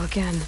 go again.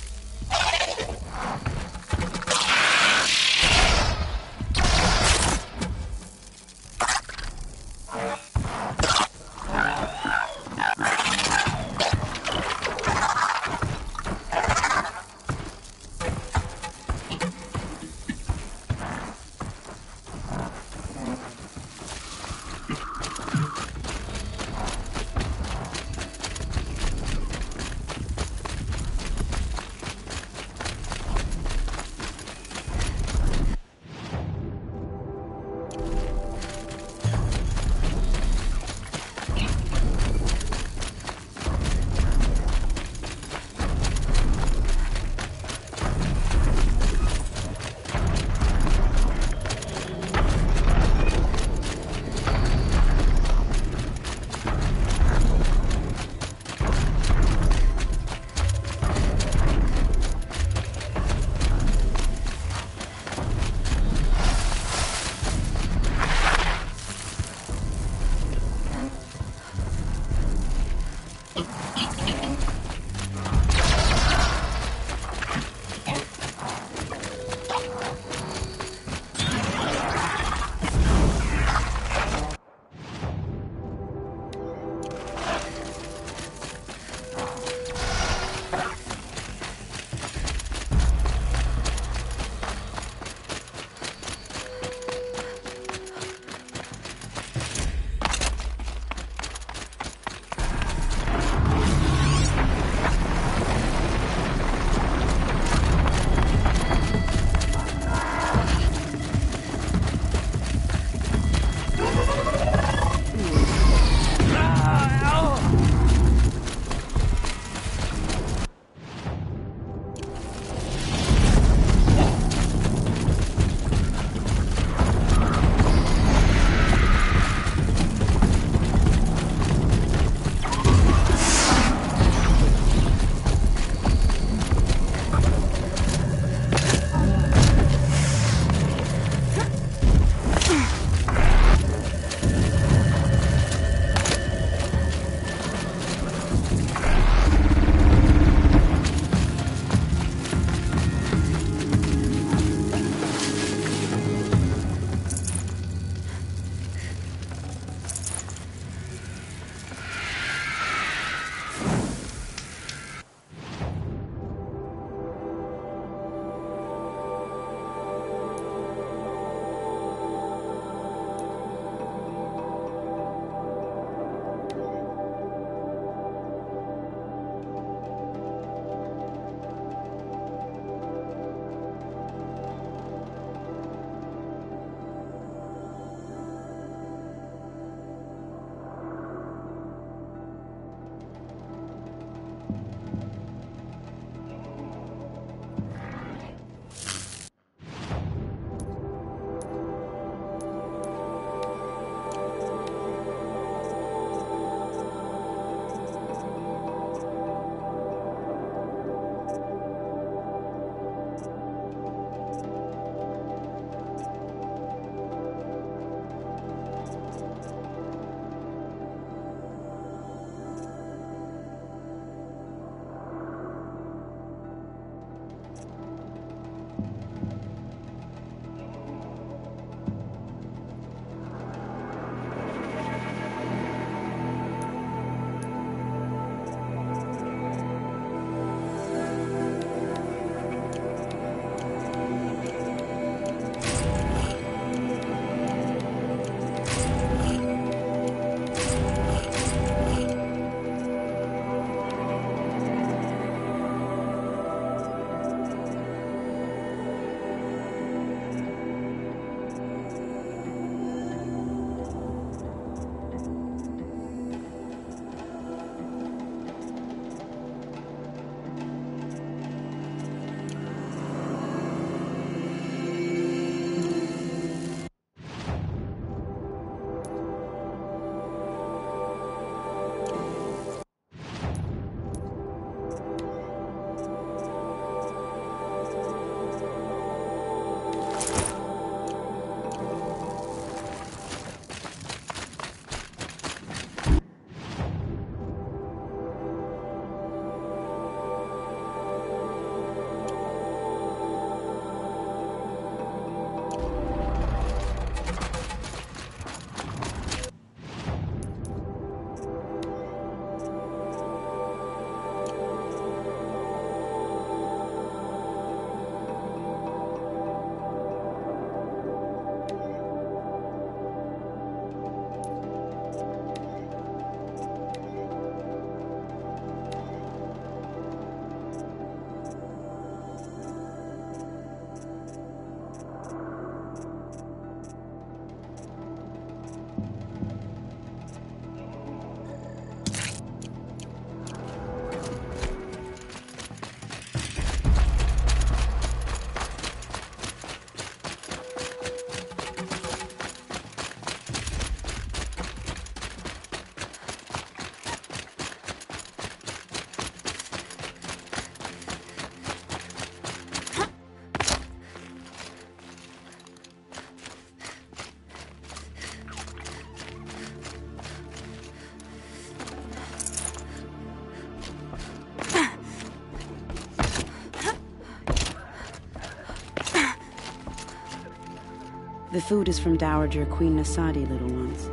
The food is from Dowager Queen Nasadi, little ones.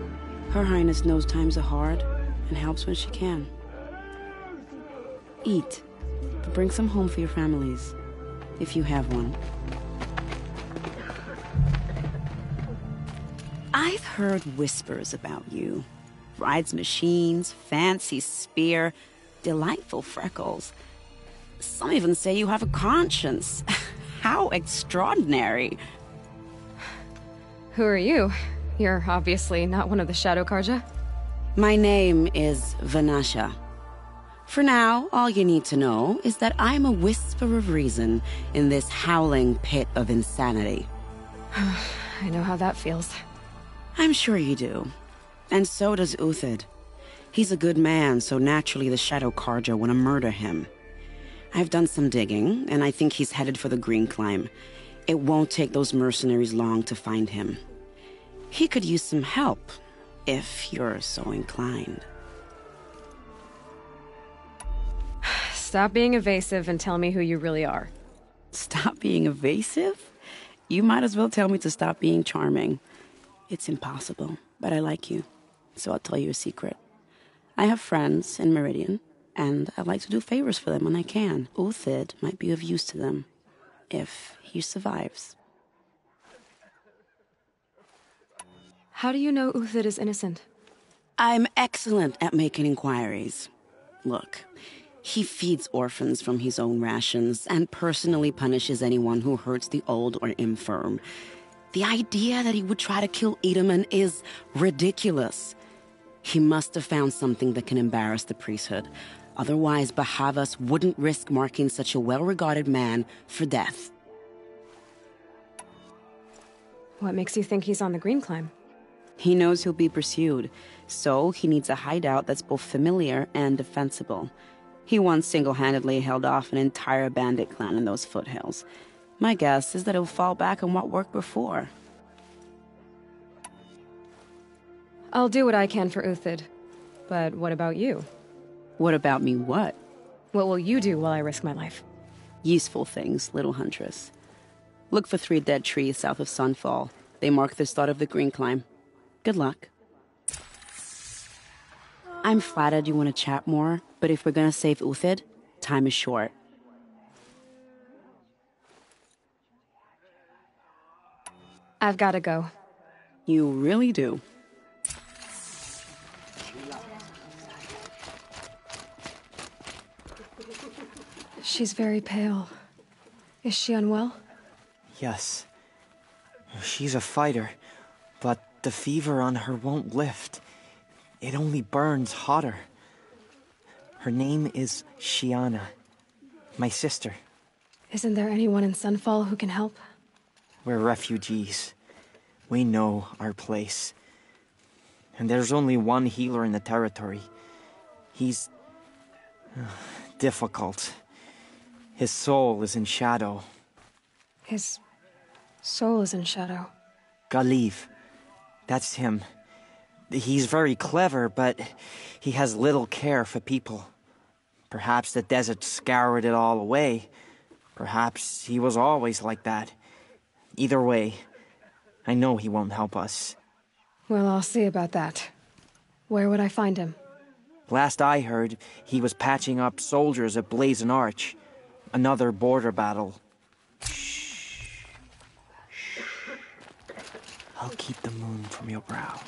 Her Highness knows times are hard and helps when she can. Eat, but bring some home for your families, if you have one. I've heard whispers about you. Rides machines, fancy spear, delightful freckles. Some even say you have a conscience. How extraordinary. Who are you? You're obviously not one of the Shadow Carja. My name is Vanasha. For now, all you need to know is that I'm a whisper of reason in this howling pit of insanity. I know how that feels. I'm sure you do. And so does Uthid. He's a good man, so naturally the Shadow Carja want to murder him. I've done some digging, and I think he's headed for the Green Climb. It won't take those mercenaries long to find him. He could use some help, if you're so inclined. Stop being evasive and tell me who you really are. Stop being evasive? You might as well tell me to stop being charming. It's impossible, but I like you, so I'll tell you a secret. I have friends in Meridian, and I like to do favors for them when I can. Uthid might be of use to them, if he survives. How do you know Uthid is innocent? I'm excellent at making inquiries. Look, he feeds orphans from his own rations and personally punishes anyone who hurts the old or infirm. The idea that he would try to kill Edaman is ridiculous. He must have found something that can embarrass the priesthood. Otherwise, Bahavas wouldn't risk marking such a well-regarded man for death. What makes you think he's on the Green Climb? He knows he'll be pursued, so he needs a hideout that's both familiar and defensible. He once single-handedly held off an entire bandit clan in those foothills. My guess is that he'll fall back on what worked before. I'll do what I can for Uthid. But what about you? What about me what? What will you do while I risk my life? Useful things, little huntress. Look for 3 dead trees south of Sunfall. They mark the start of the Green Climb. Good luck. I'm flattered you want to chat more, but if we're gonna save Uthid, time is short. I've gotta go. You really do. She's very pale. Is she unwell? Yes. She's a fighter, but the fever on her won't lift. It only burns hotter. Her name is Shiana, my sister. Isn't there anyone in Sunfall who can help? We're refugees. We know our place. And there's only one healer in the territory. He's difficult. His soul is in shadow. His soul is in shadow. Galiv. That's him. He's very clever, but he has little care for people. Perhaps the desert scoured it all away. Perhaps he was always like that. Either way, I know he won't help us. Well, I'll see about that. Where would I find him? Last I heard, he was patching up soldiers at Blazon Arch. Another border battle. Shh. I'll keep the moon from your brow.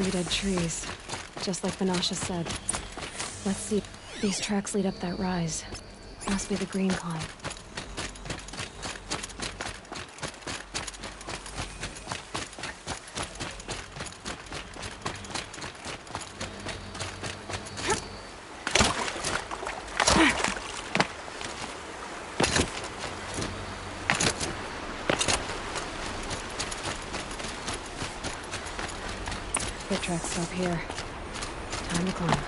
3 dead trees, just like Banasha said. Let's see. These tracks lead up that rise. Must be the green climb. Foot tracks stop here. Time to climb.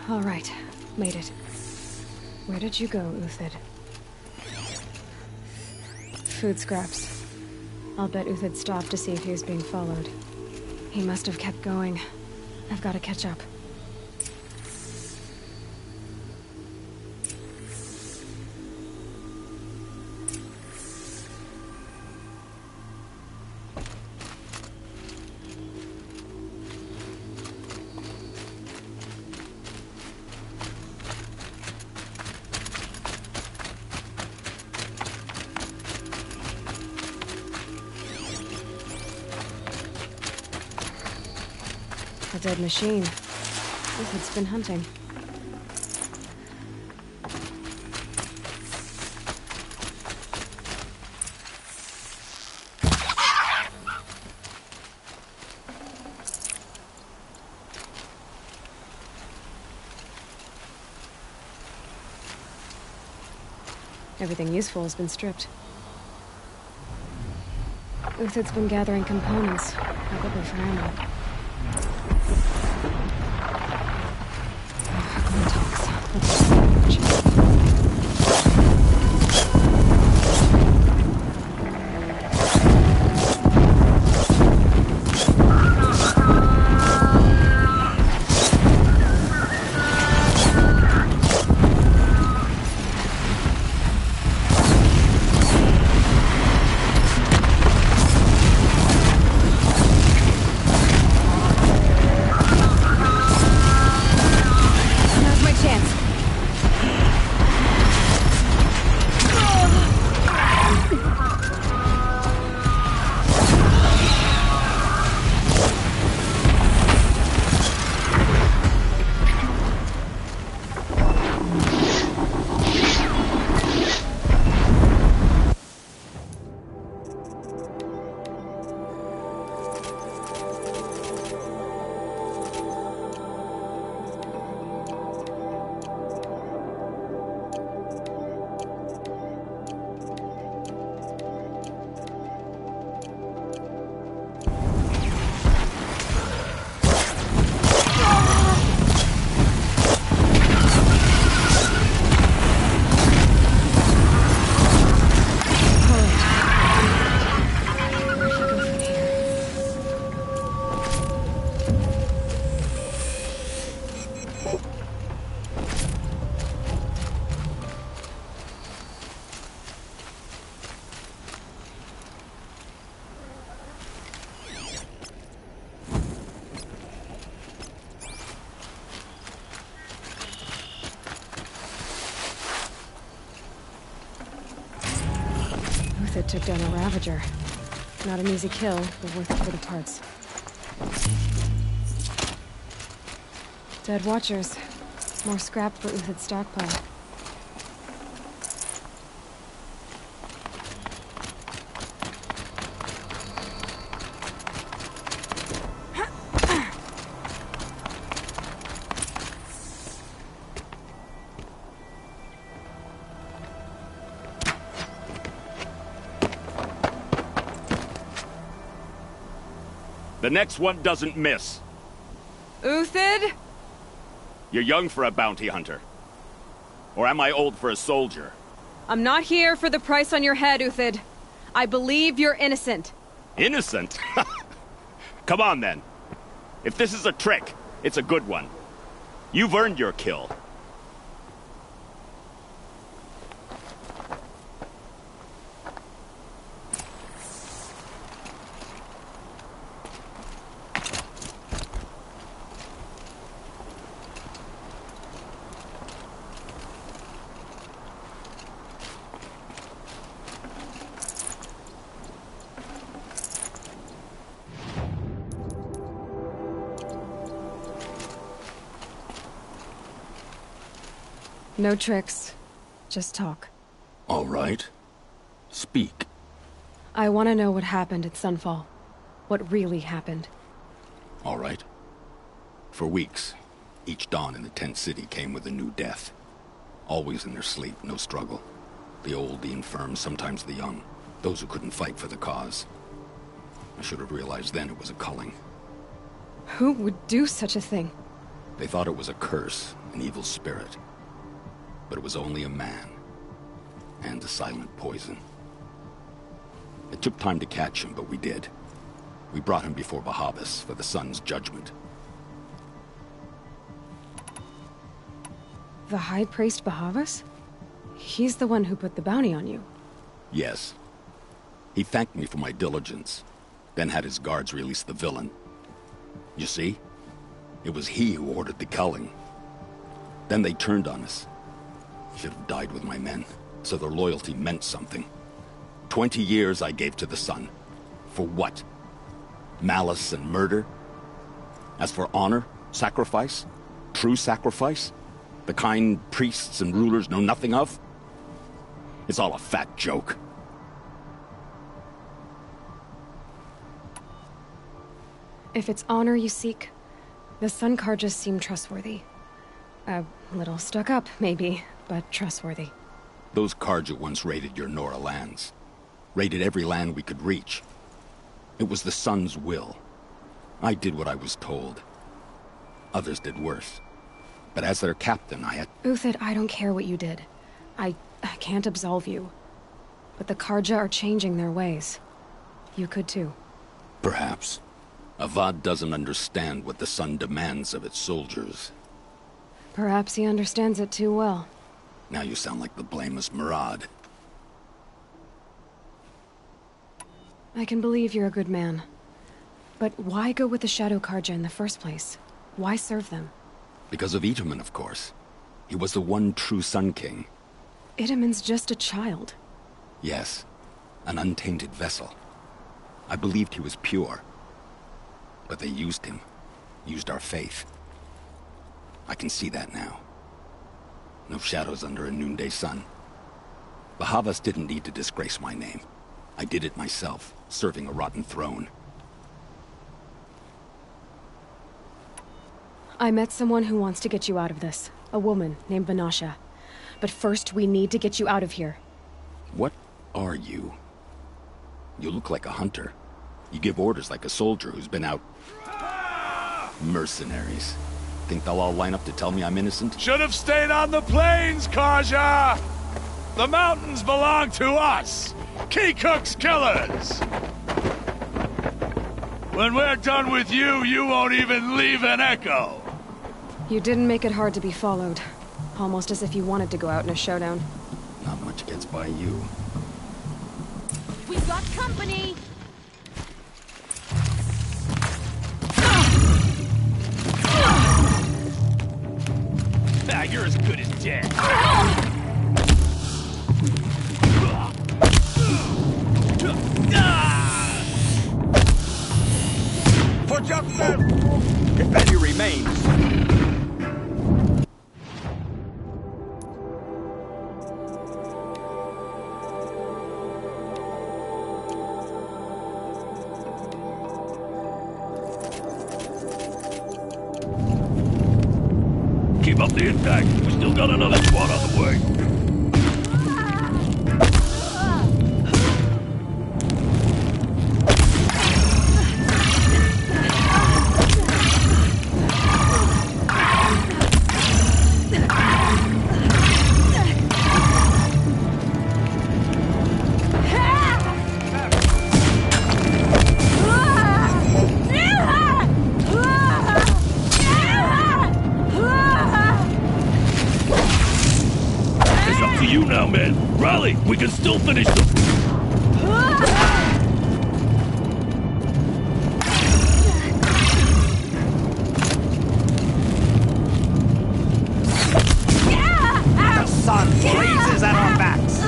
All right, made it. Where did you go, Uthid? Food scraps. I'll bet Uthid stopped to see if he was being followed. He must have kept going. I've got to catch up. A dead machine. Uthid's been hunting. Everything useful has been stripped. Uthid's been gathering components, probably for ammo. Uthed took down a Ravager. Not an easy kill, but worth it for the parts. Dead Watchers. More scrap for Uthed's stockpile. The next one doesn't miss. Uthed? You're young for a bounty hunter. Or am I old for a soldier? I'm not here for the price on your head, Uthed. I believe you're innocent. Innocent? Come on, then. If this is a trick, it's a good one. You've earned your kill. No tricks. Just talk. All right. Speak. I want to know what happened at Sunfall. What really happened. All right. For weeks, each dawn in the tent city came with a new death. Always in their sleep, no struggle. The old, the infirm, sometimes the young. Those who couldn't fight for the cause. I should have realized then it was a culling. Who would do such a thing? They thought it was a curse, an evil spirit. But it was only a man. And a silent poison. It took time to catch him, but we did. We brought him before Bahavas for the sun's judgment. The High Priest Bahavas? He's the one who put the bounty on you. Yes. He thanked me for my diligence, then had his guards release the villain. You see? It was he who ordered the culling. Then they turned on us. Should have died with my men, so their loyalty meant something. 20 years I gave to the sun. For what? Malice and murder? As for honor, sacrifice, true sacrifice, the kind priests and rulers know nothing of? It's all a fat joke. If it's honor you seek, the Sun Carjas seem trustworthy. A little stuck up, maybe, but trustworthy. Those Carja once raided your Nora lands. Raided every land we could reach. It was the Sun's will. I did what I was told. Others did worse. But as their captain, I had... Uthed, I don't care what you did. I can't absolve you. But the Carja are changing their ways. You could too. Perhaps. Avad doesn't understand what the Sun demands of its soldiers. Perhaps he understands it too well. Now you sound like the blameless Murad. I can believe you're a good man. But why go with the Shadow Carja in the first place? Why serve them? Because of Itamen, of course. He was the one true Sun King. Itamen's just a child. Yes. An untainted vessel. I believed he was pure. But they used him. Used our faith. I can see that now. No shadows under a noonday sun. Bahavas didn't need to disgrace my name. I did it myself, serving a rotten throne. I met someone who wants to get you out of this. A woman named Vanasha. But first, we need to get you out of here. What are you? You look like a hunter. You give orders like a soldier who's been out... Mercenaries. Think they'll all line up to tell me I'm innocent? Should have stayed on the plains, Carja! The mountains belong to us! Keekook's killers! When we're done with you, you won't even leave an echo! You didn't make it hard to be followed. Almost as if you wanted to go out in a showdown. Not much gets by you. We've got company! Ah, you're as good as dead. For justice! If any remains. Keep up the attack. We still got another squad on the way. Rally! We can still finish them! The sun blazes at our backs!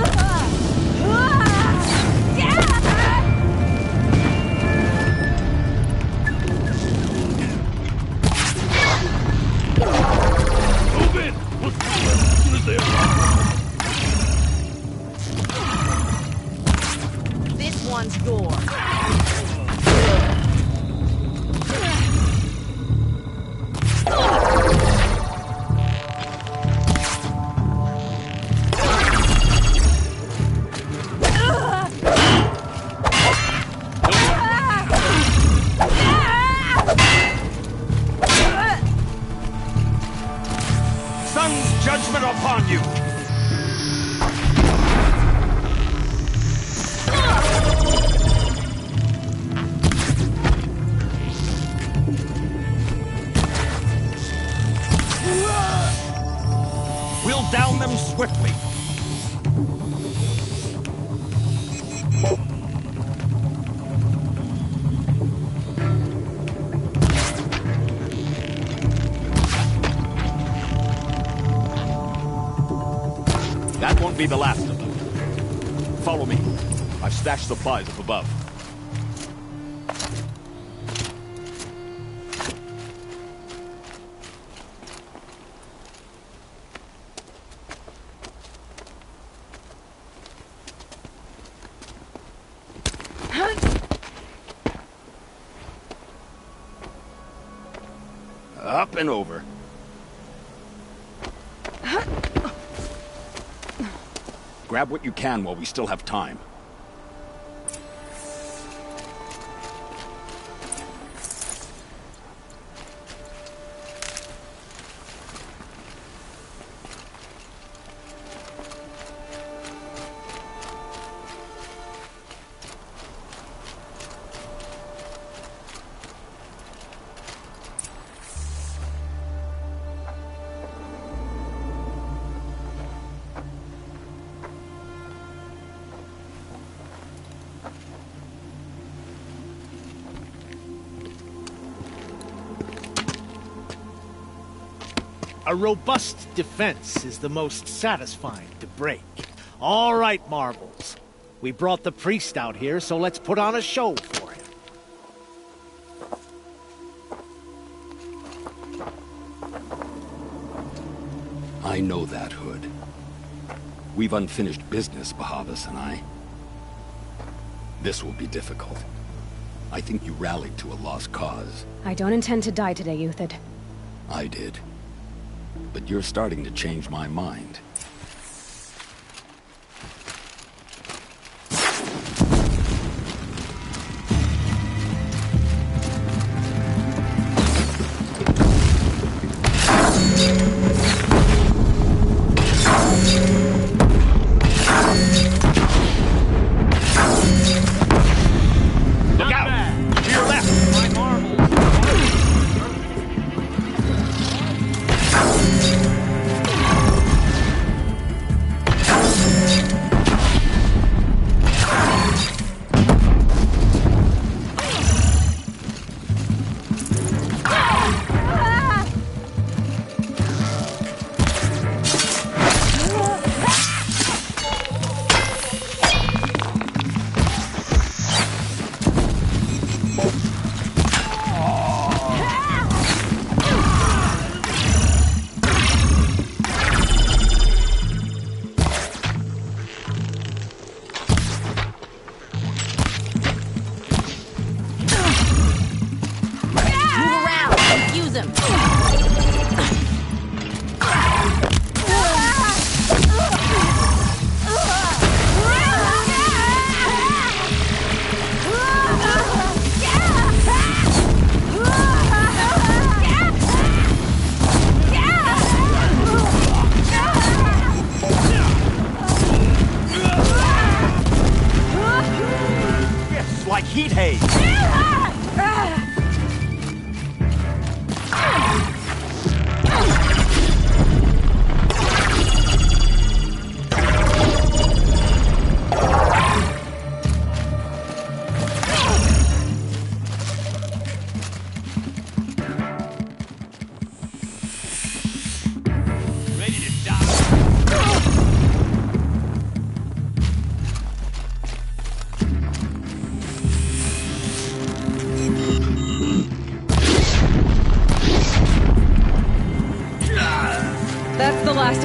Move in! Let's do it as soon as they arrive! One's door. Sun's judgment upon you! We'll down them swiftly. That won't be the last of them. Follow me. I've stashed supplies up above. Up and over. Grab what you can while we still have time. A robust defense is the most satisfying to break. All right, Marbles. We brought the priest out here, so let's put on a show for him. I know that, Hood. We've unfinished business, Bahavas and I. This will be difficult. I think you rallied to a lost cause. I don't intend to die today, Euthyd. I did. But you're starting to change my mind. Look out! To your left!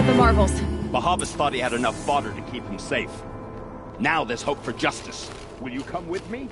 about the marbles? Bahavas thought he had enough fodder to keep him safe. Now there's hope for justice. Will you come with me?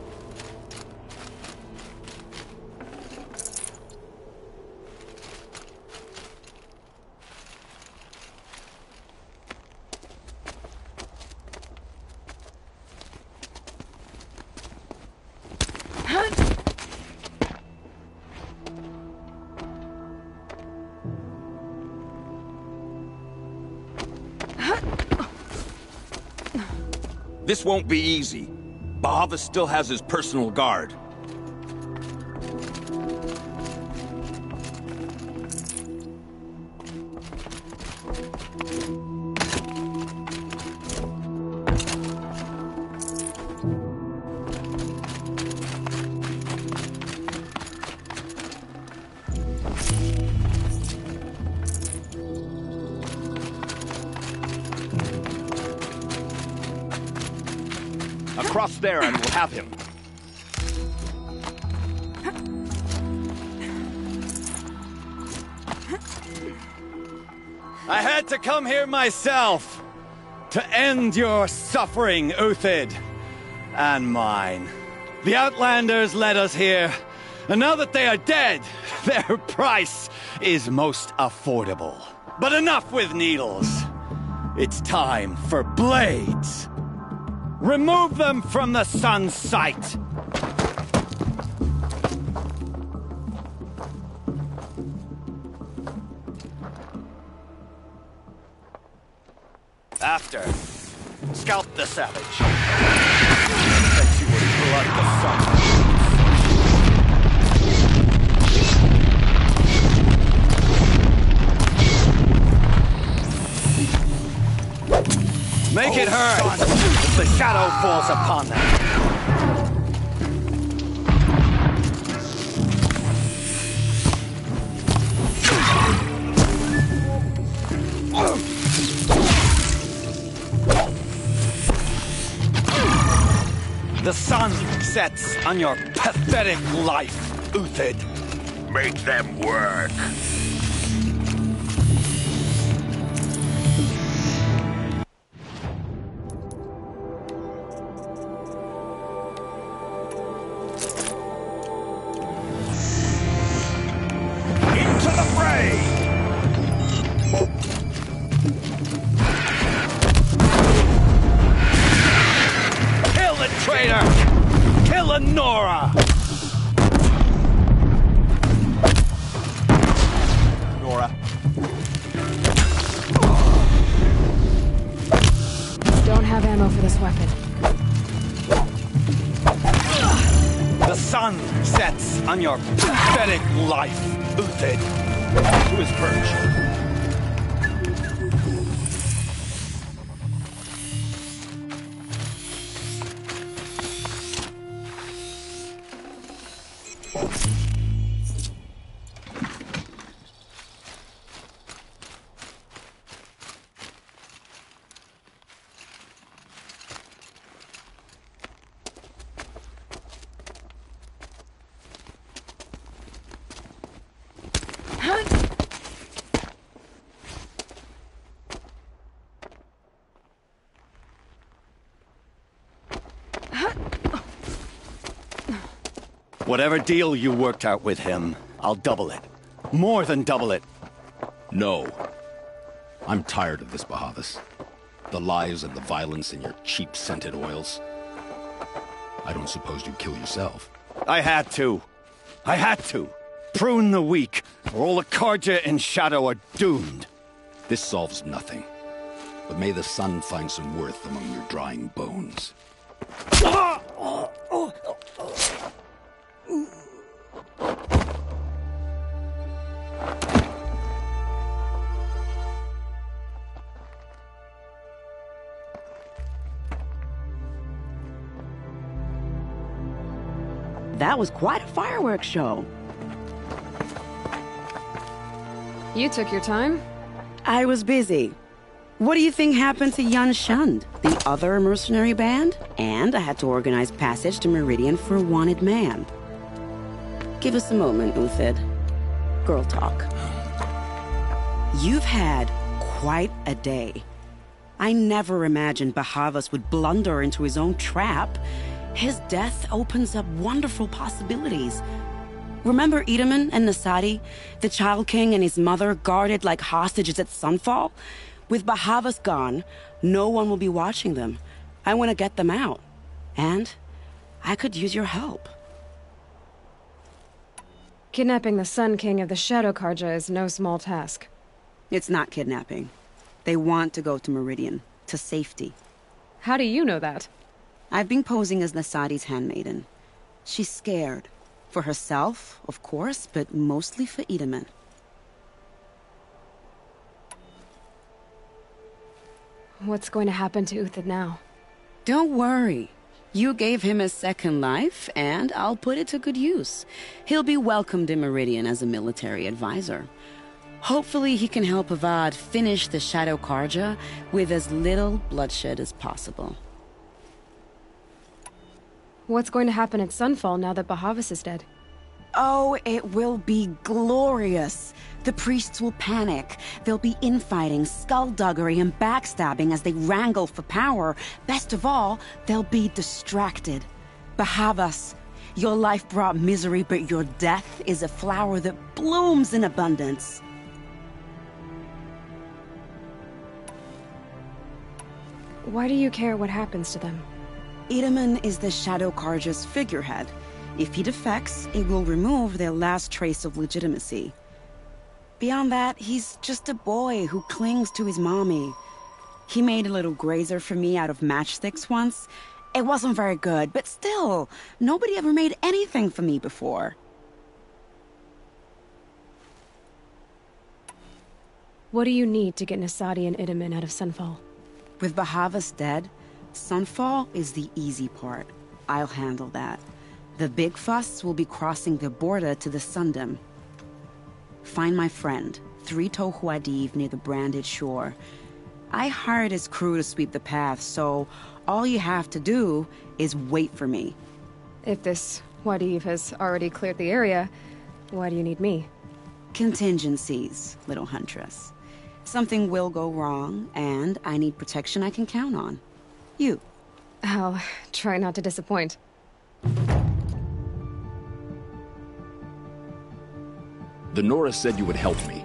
This won't be easy. Bahava still has his personal guard. Across there and we'll have him. I had to come here myself to end your suffering, Uthid, and mine. The Outlanders led us here, and now that they are dead, their price is most affordable. But enough with needles. It's time for blades. Remove them from the sun's sight! After, scalp the savage. Let's see what blood the sun. Make it hurt if the shadow falls upon them. The sun sets on your pathetic life, Uthid. Make them work. Nora! Nora. Don't have ammo for this weapon. The sun sets on your pathetic life, Uthid. To his perch. Whatever deal you worked out with him, I'll double it. More than double it. No. I'm tired of this, Bahavas. The lies and the violence and your cheap-scented oils. I don't suppose you'd kill yourself. I had to. I had to. Prune the weak, or all the Carja in Shadow are doomed. This solves nothing. But may the sun find some worth among your drying bones. That was quite a fireworks show. You took your time? I was busy. What do you think happened to Yan Shund, the other mercenary band? And I had to organize passage to Meridian for a wanted man. Give us a moment, Uthid. Girl talk. You've had quite a day. I never imagined Bahavas would blunder into his own trap. His death opens up wonderful possibilities. Remember Itamen and Nasadi, the Child King and his mother guarded like hostages at Sunfall? With Bahavas gone, no one will be watching them. I want to get them out. And I could use your help. Kidnapping the Sun King of the Shadow Karja is no small task. It's not kidnapping. They want to go to Meridian, to safety. How do you know that? I've been posing as Nasadi's handmaiden. She's scared. For herself, of course, but mostly for Itamen. What's going to happen to Uthid now? Don't worry. You gave him a second life, and I'll put it to good use. He'll be welcomed in Meridian as a military advisor. Hopefully he can help Avad finish the Shadow Karja with as little bloodshed as possible. What's going to happen at Sunfall now that Bahavas is dead? Oh, it will be glorious. The priests will panic. There'll be infighting, skullduggery, and backstabbing as they wrangle for power. Best of all, they'll be distracted. Bahavas, your life brought misery, but your death is a flower that blooms in abundance. Why do you care what happens to them? Itamen is the Shadow Karja's figurehead. If he defects, it will remove their last trace of legitimacy. Beyond that, he's just a boy who clings to his mommy. He made a little grazer for me out of matchsticks once. It wasn't very good, but still, nobody ever made anything for me before. What do you need to get Nasadi and Itamen out of Sunfall? With Bahavas dead, Sunfall is the easy part. I'll handle that. The big fuss will be crossing the border to the Sundom. Find my friend, Three-Toe Huadiv, near the Branded Shore. I hired his crew to sweep the path, so all you have to do is wait for me. If this Huadiv has already cleared the area, why do you need me? Contingencies, little huntress. Something will go wrong, and I need protection I can count on. You. I'll try not to disappoint. The Nora said you would help me.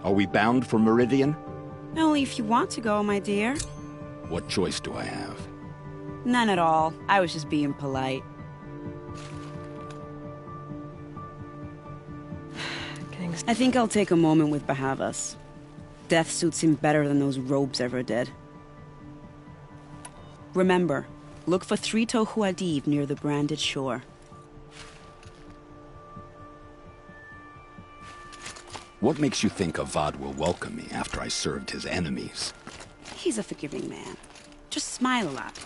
Are we bound for Meridian? Only if you want to go, my dear. What choice do I have? None at all. I was just being polite. I think I'll take a moment with Bahavas. Death suits him better than those robes ever did. Remember, look for Three-Toe Huadiv near the Branded Shore. What makes you think Avad will welcome me after I served his enemies? He's a forgiving man. Just smile a lot.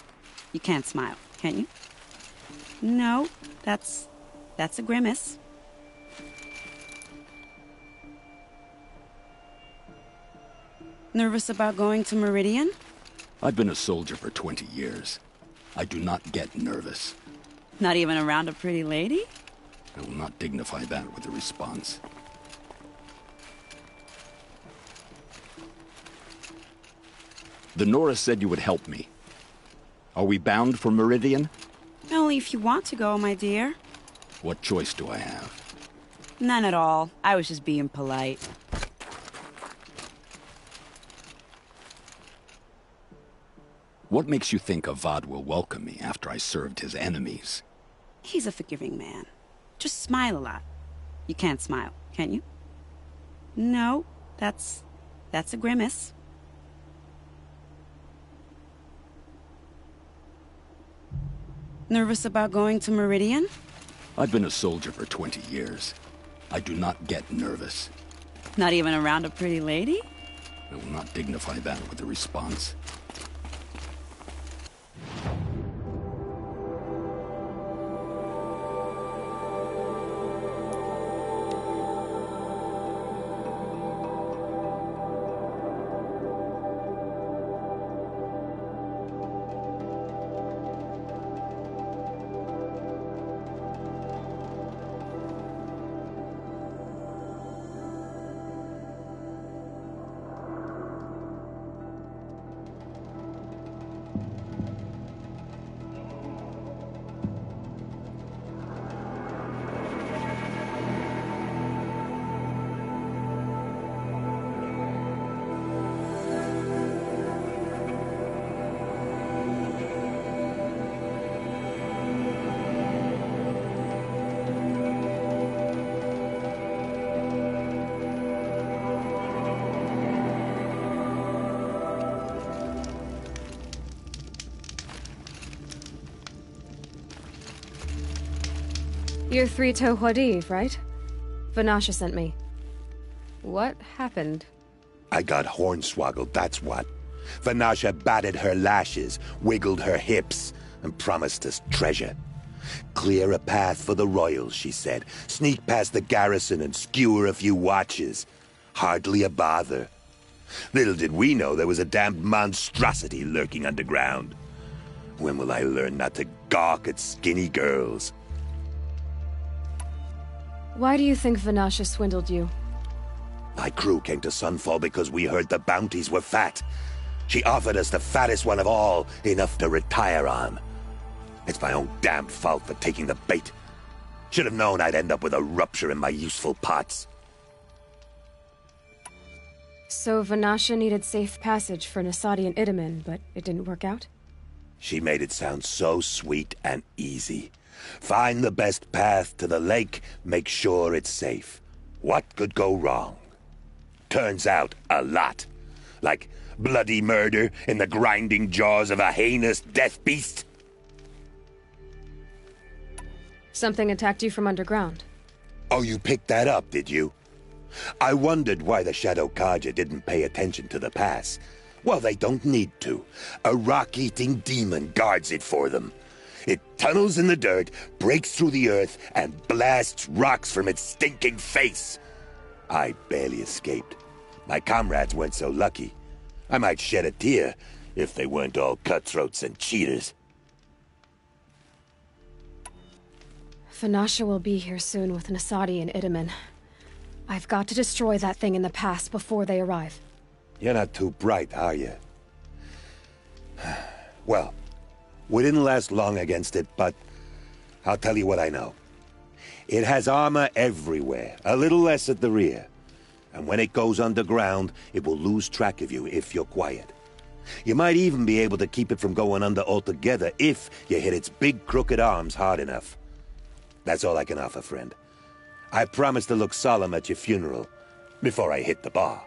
You can't smile, can you? No, that's a grimace. Nervous about going to Meridian? I've been a soldier for 20 years. I do not get nervous. Not even around a pretty lady? I will not dignify that with a response. The Nora said you would help me. Are we bound for Meridian? Only if you want to go, my dear. What choice do I have? None at all. I was just being polite. What makes you think Avad will welcome me after I served his enemies? He's a forgiving man. Just smile a lot. You can't smile, can you? No, that's a grimace. Nervous about going to Meridian? I've been a soldier for 20 years. I do not get nervous. Not even around a pretty lady? I will not dignify that with a response. You're Three-Toe Huadiv, right? Vanasha sent me. What happened? I got hornswoggled, that's what. Vanasha batted her lashes, wiggled her hips, and promised us treasure. Clear a path for the royals, she said. Sneak past the garrison and skewer a few watches. Hardly a bother. Little did we know there was a damned monstrosity lurking underground. When will I learn not to gawk at skinny girls? Why do you think Vanasha swindled you? My crew came to Sunfall because we heard the bounties were fat. She offered us the fattest one of all, enough to retire on. It's my own damn fault for taking the bait. Should have known I'd end up with a rupture in my useful parts. So Vanasha needed safe passage for Nasadi and Itamen, but it didn't work out? She made it sound so sweet and easy. Find the best path to the lake, make sure it's safe. What could go wrong? Turns out, a lot. Like bloody murder in the grinding jaws of a heinous death beast. Something attacked you from underground. Oh, you picked that up, did you? I wondered why the Shadow Carja didn't pay attention to the pass. Well, they don't need to. A rock-eating demon guards it for them. It tunnels in the dirt, breaks through the earth, and blasts rocks from its stinking face. I barely escaped. My comrades weren't so lucky. I might shed a tear if they weren't all cutthroats and cheaters. Vanasha will be here soon with Nasadi and Itamen. I've got to destroy that thing in the pass before they arrive. You're not too bright, are you? Well, we didn't last long against it, but I'll tell you what I know. It has armor everywhere, a little less at the rear. And when it goes underground, it will lose track of you if you're quiet. You might even be able to keep it from going under altogether if you hit its big crooked arms hard enough. That's all I can offer, friend. I promise to look solemn at your funeral before I hit the bar.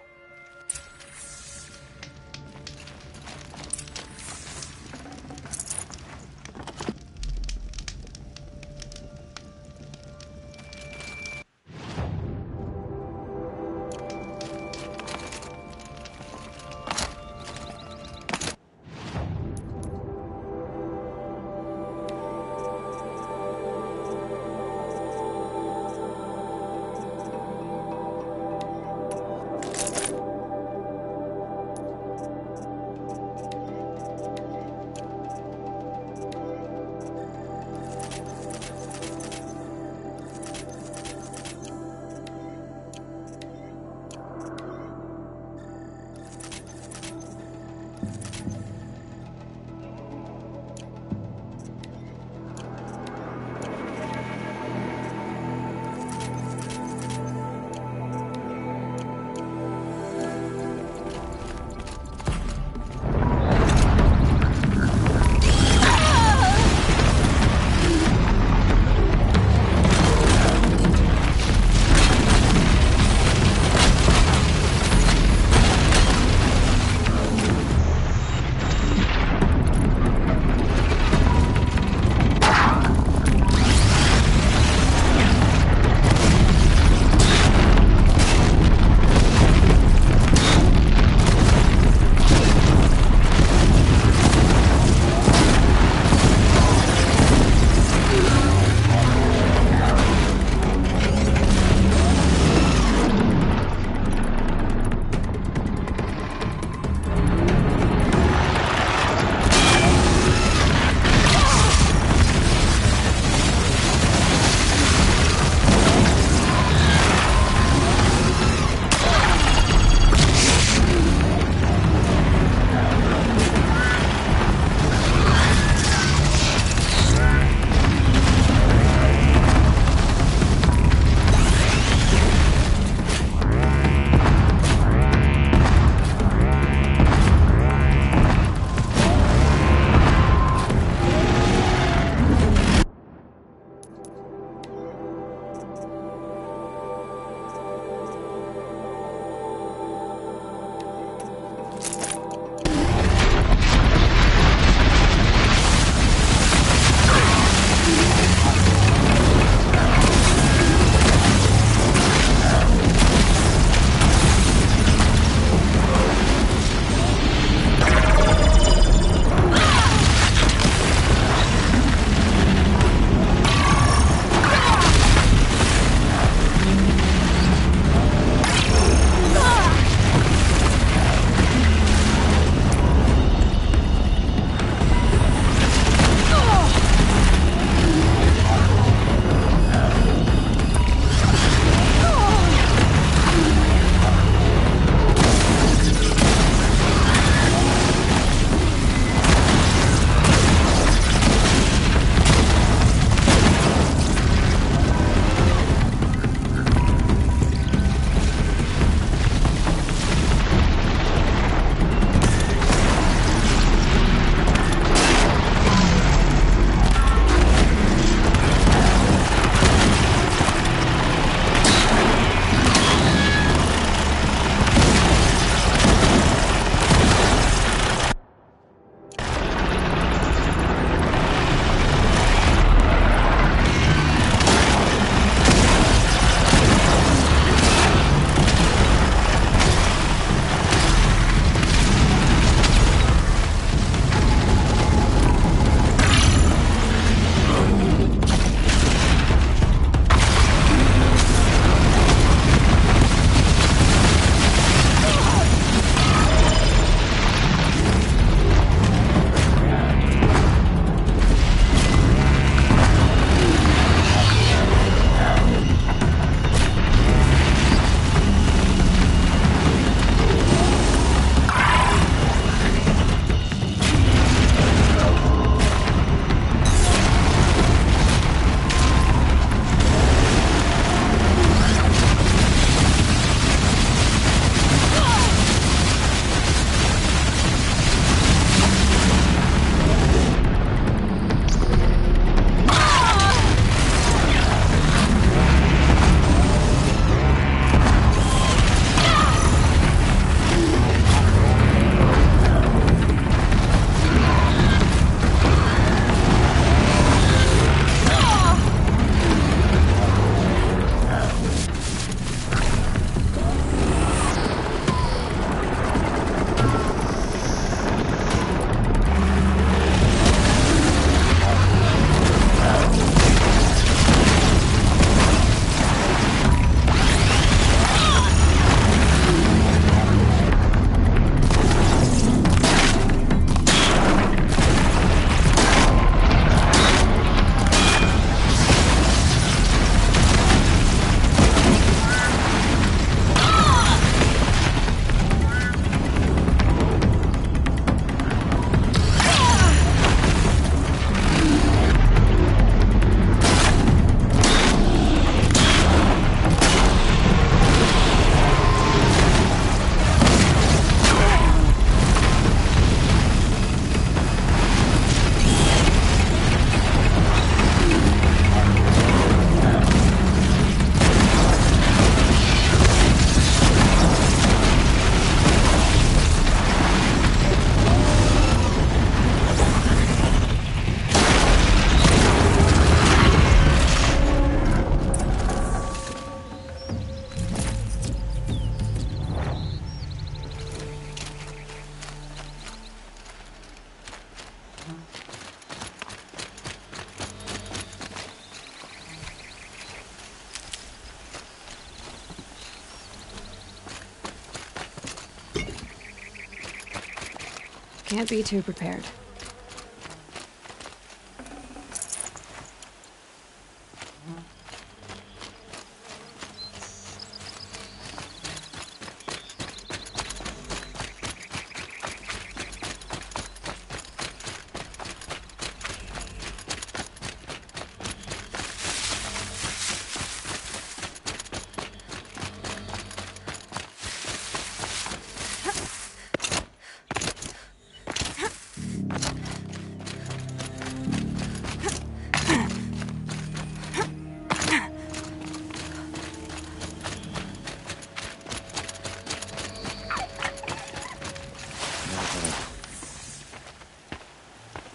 Can't be too prepared.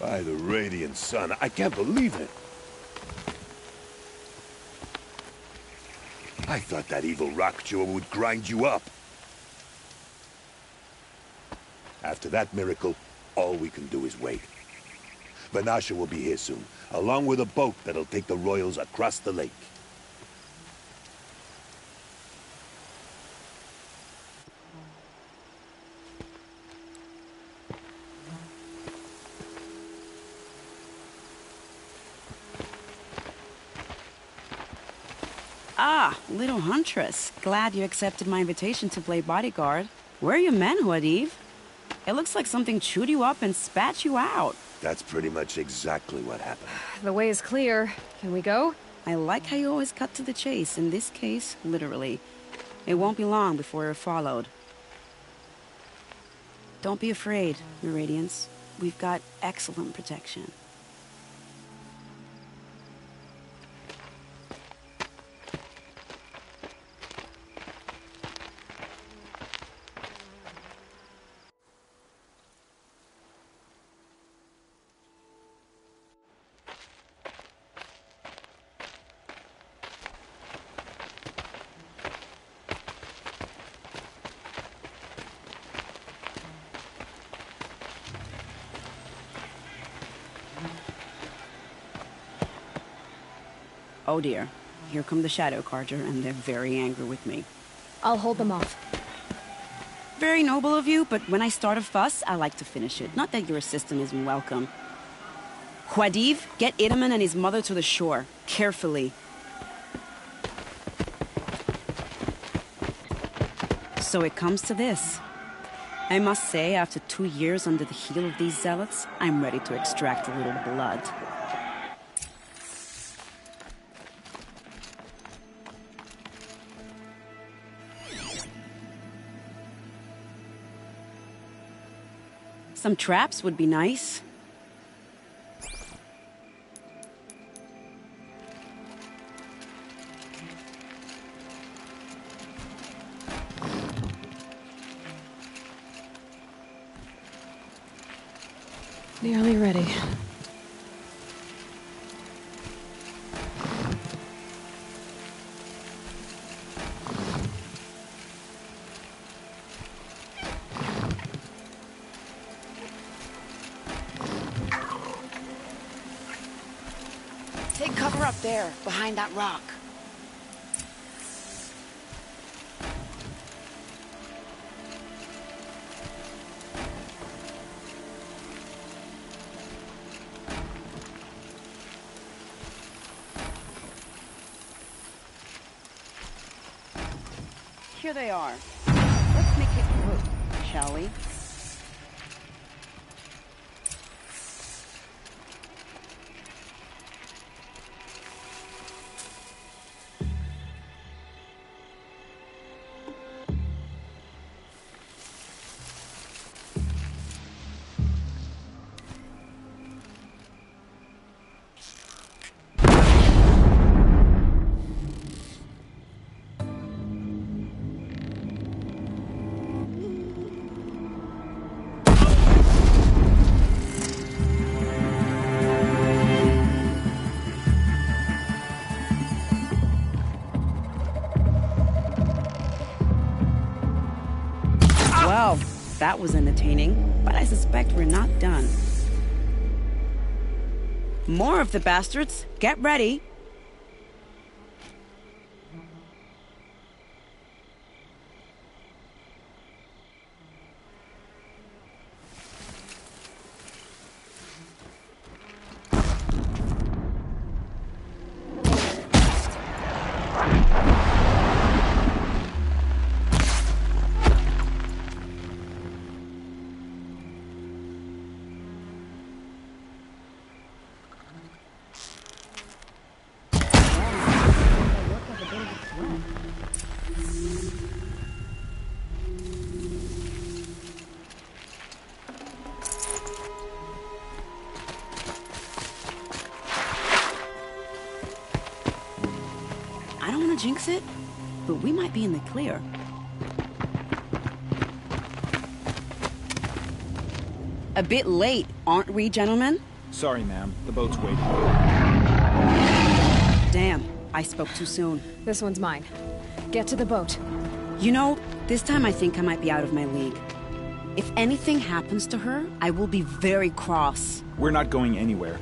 By the radiant sun, I can't believe it. I thought that evil rock chewer would grind you up. After that miracle, all we can do is wait. Vanasha will be here soon, along with a boat that'll take the royals across the lake. Ah, little huntress. Glad you accepted my invitation to play bodyguard. Where are your men, Huadiv? It looks like something chewed you up and spat you out. That's pretty much exactly what happened. The way is clear. Can we go? I like how you always cut to the chase. In this case, literally. It won't be long before you're followed. Don't be afraid, Your Radiance. We've got excellent protection. Oh dear, here come the Shadow Carja, and they're very angry with me. I'll hold them off. Very noble of you, but when I start a fuss, I like to finish it. Not that your assistant isn't welcome. Huadiv, get Itaman and his mother to the shore. Carefully. So it comes to this. I must say, after 2 years under the heel of these zealots, I'm ready to extract a little blood. Some traps would be nice. Nearly ready. Take cover up there, behind that rock. Here they are. Let's make it quick, shall we? Well, that was entertaining, but I suspect we're not done. More of the bastards. Get ready. want to jinx it, but we might be in the clear. A bit late, aren't we, gentlemen? Sorry, ma'am. The boat's waiting. Damn, I spoke too soon. This one's mine. Get to the boat. You know, this time I think I might be out of my league. If anything happens to her, I will be very cross. We're not going anywhere.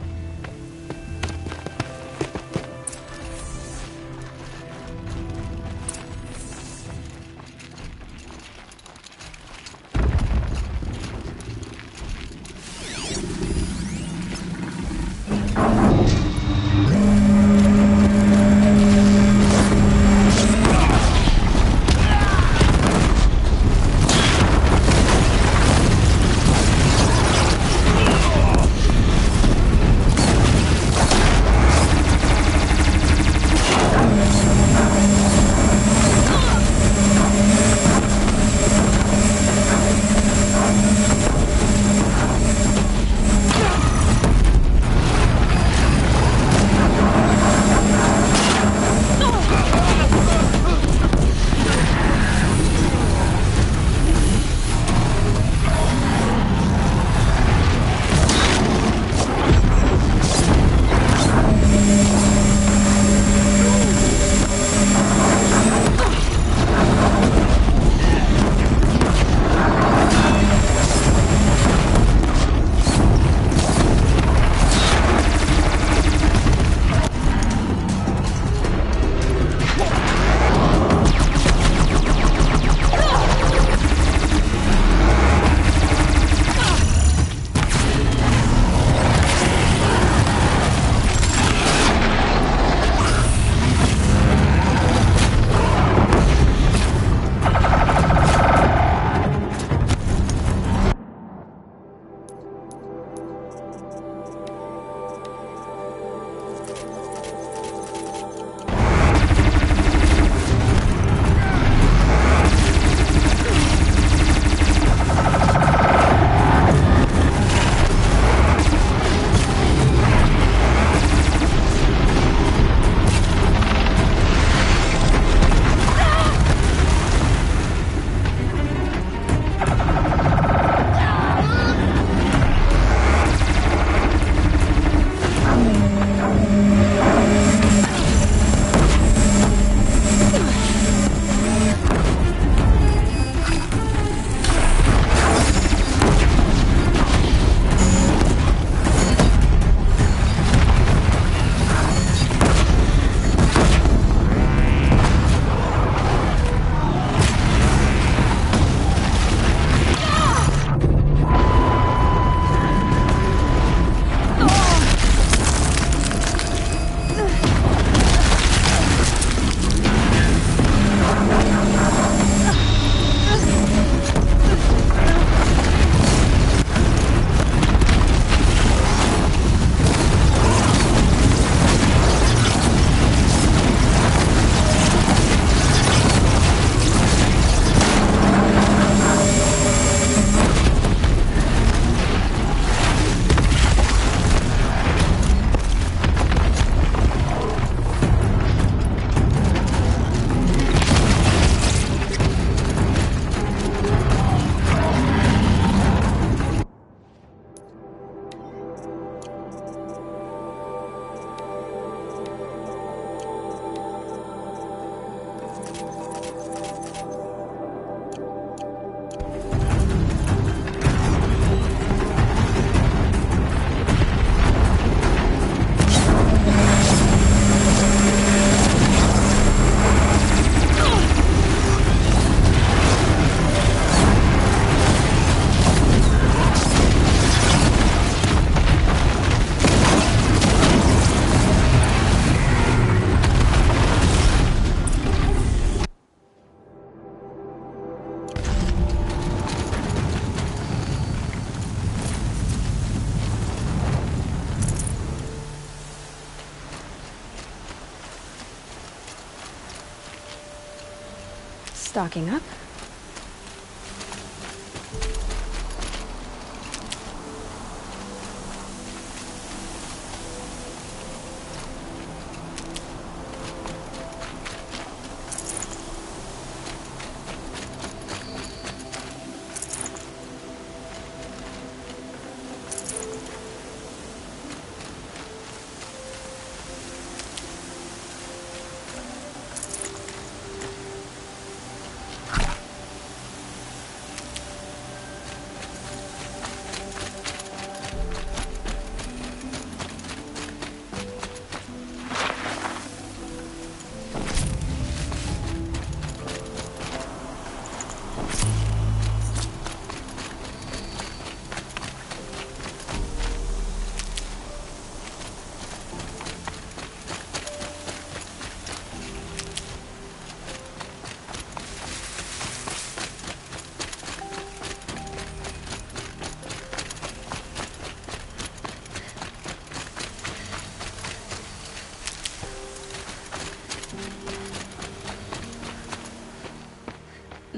Stocking up.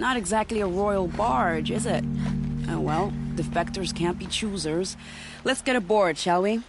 Not exactly a royal barge, is it? Oh well, defectors can't be choosers. Let's get aboard, shall we?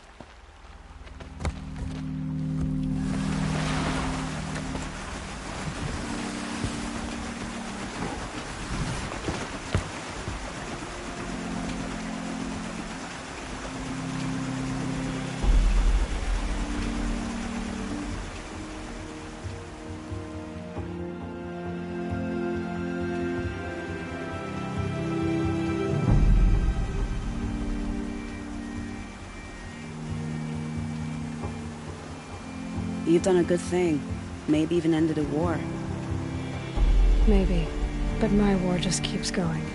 You've done a good thing. Maybe even ended a war. Maybe. But my war just keeps going.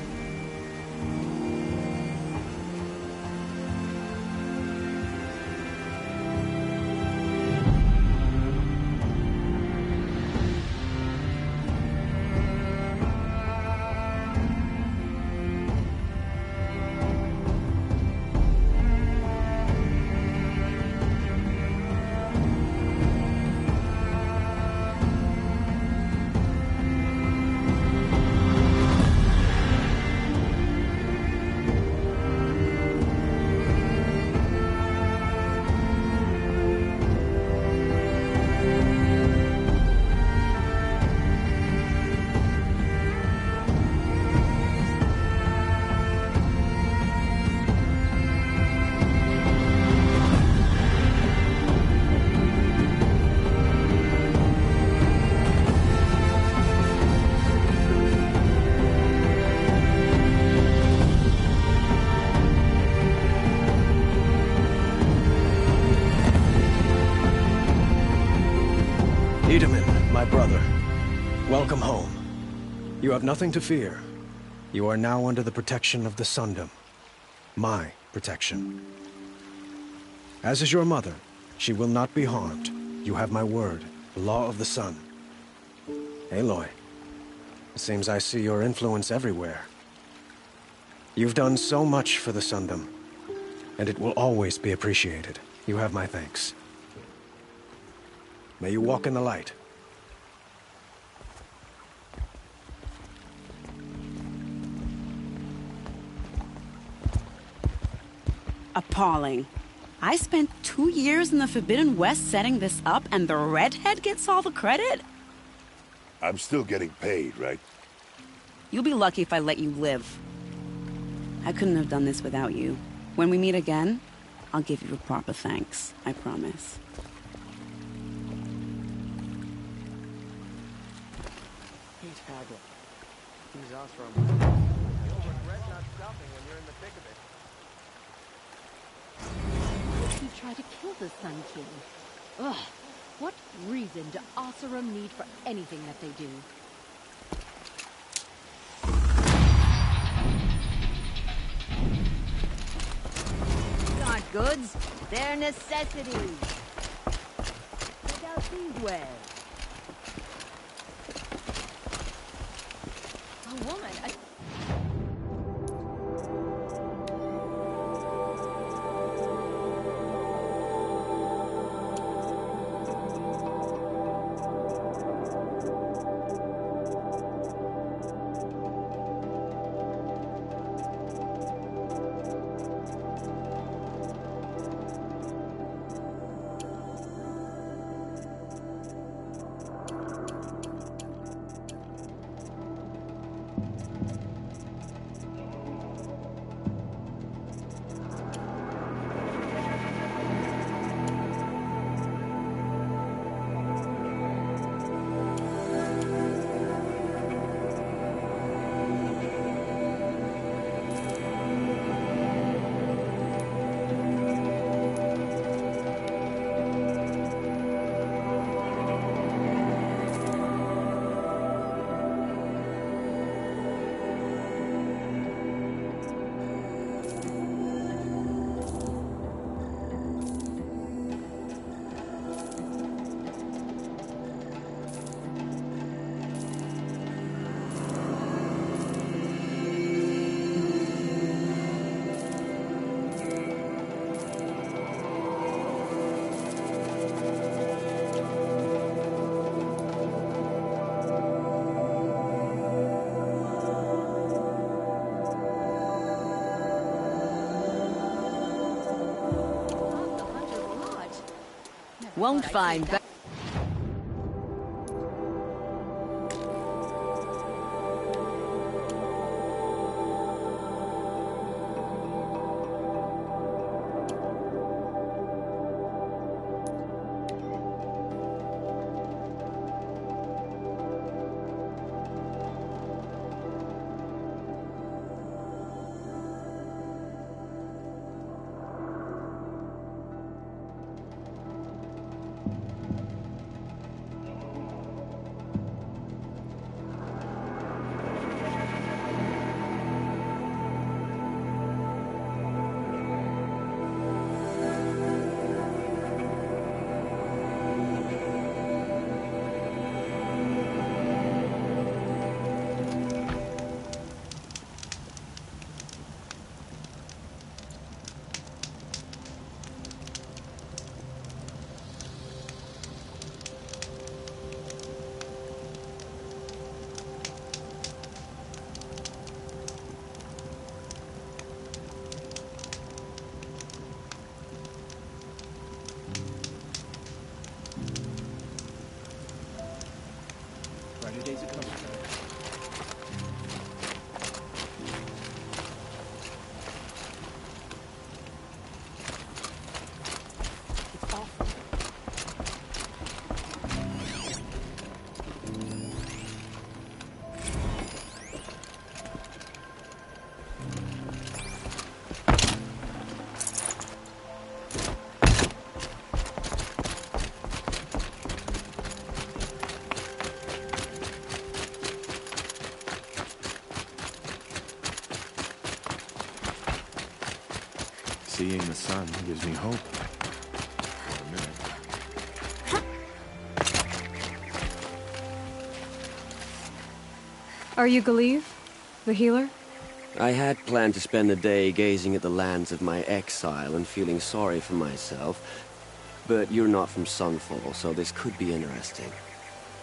Itamen, my brother, welcome home. You have nothing to fear. You are now under the protection of the Sundom. My protection. As is your mother, she will not be harmed. You have my word, the law of the sun. Aloy, it seems I see your influence everywhere. You've done so much for the Sundom, and it will always be appreciated. You have my thanks. May you walk in the light. Appalling. I spent 2 years in the Forbidden West setting this up, and the redhead gets all the credit? I'm still getting paid, right? You'll be lucky if I let you live. I couldn't have done this without you. When we meet again, I'll give you a proper thanks. I promise. You try to kill the Sun King. Ugh. What reason do Oseram need for anything that they do? These aren't goods. They're necessities. Check out these wares. A woman, Won't find back. Brighter days are coming. Seeing the sun gives me hope. For a minute. Are you Galeev, the healer? I had planned to spend the day gazing at the lands of my exile and feeling sorry for myself. But you're not from Sunfall, so this could be interesting.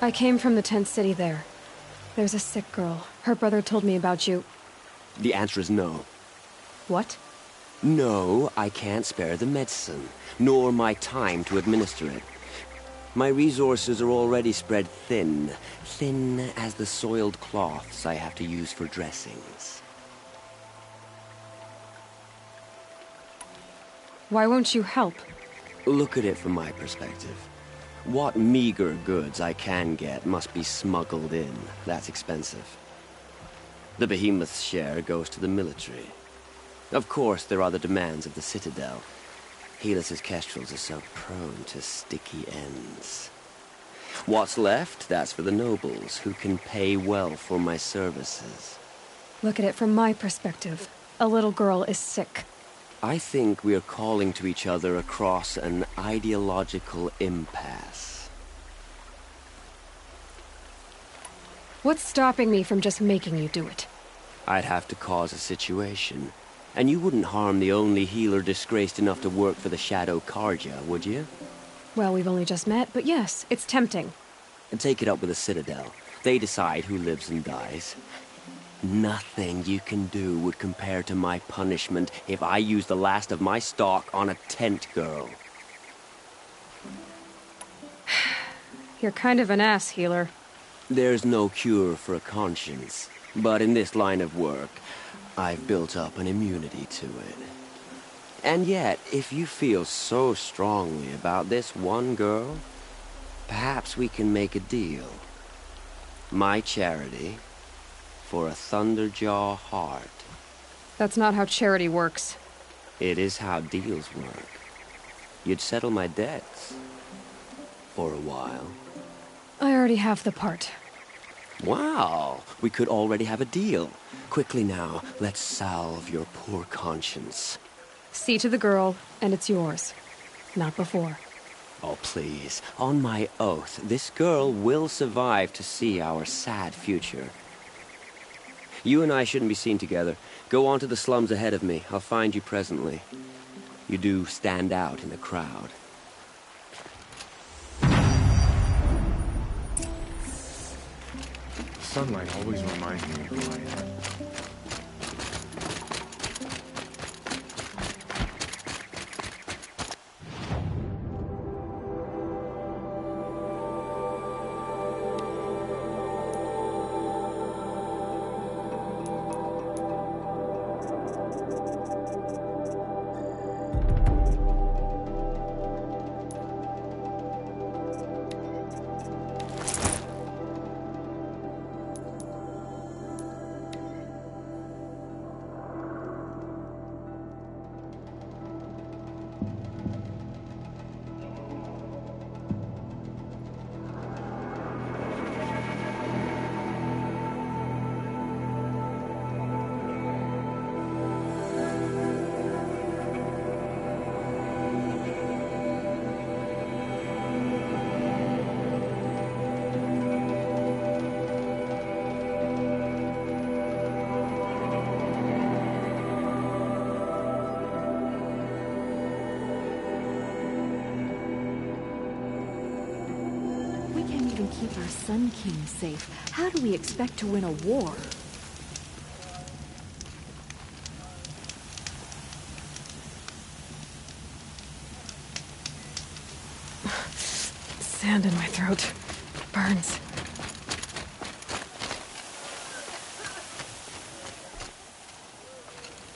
I came from the tent city there. There's a sick girl. Her brother told me about you. The answer is no. What? No, I can't spare the medicine, nor my time to administer it. My resources are already spread thin, thin as the soiled cloths I have to use for dressings. Why won't you help? Look at it from my perspective. What meager goods I can get must be smuggled in. That's expensive. The behemoth's share goes to the military. Of course, there are the demands of the Citadel. Helis's kestrels are so prone to sticky ends. What's left, that's for the nobles, who can pay well for my services. Look at it from my perspective. A little girl is sick. I think we're calling to each other across an ideological impasse. What's stopping me from just making you do it? I'd have to cause a situation. And you wouldn't harm the only healer disgraced enough to work for the Shadow Carja, would you? Well, we've only just met, but yes, it's tempting. And take it up with the Citadel. They decide who lives and dies. Nothing you can do would compare to my punishment if I use the last of my stock on a tent girl. You're kind of an ass, healer. There's no cure for a conscience. But in this line of work, I've built up an immunity to it. And yet, if you feel so strongly about this one girl, perhaps we can make a deal. My charity for a Thunderjaw heart. That's not how charity works. It is how deals work. You'd settle my debts. For a while. I already have the part. Wow, we could already have a deal. Quickly now, let's salve your poor conscience. See to the girl, and it's yours. Not before. Oh, please. On my oath, this girl will survive to see our sad future. You and I shouldn't be seen together. Go on to the slums ahead of me. I'll find you presently. You do stand out in the crowd. Sunlight always reminds me of who I am. keep our Sun King safe, how do we expect to win a war? Sand in my throat. Burns.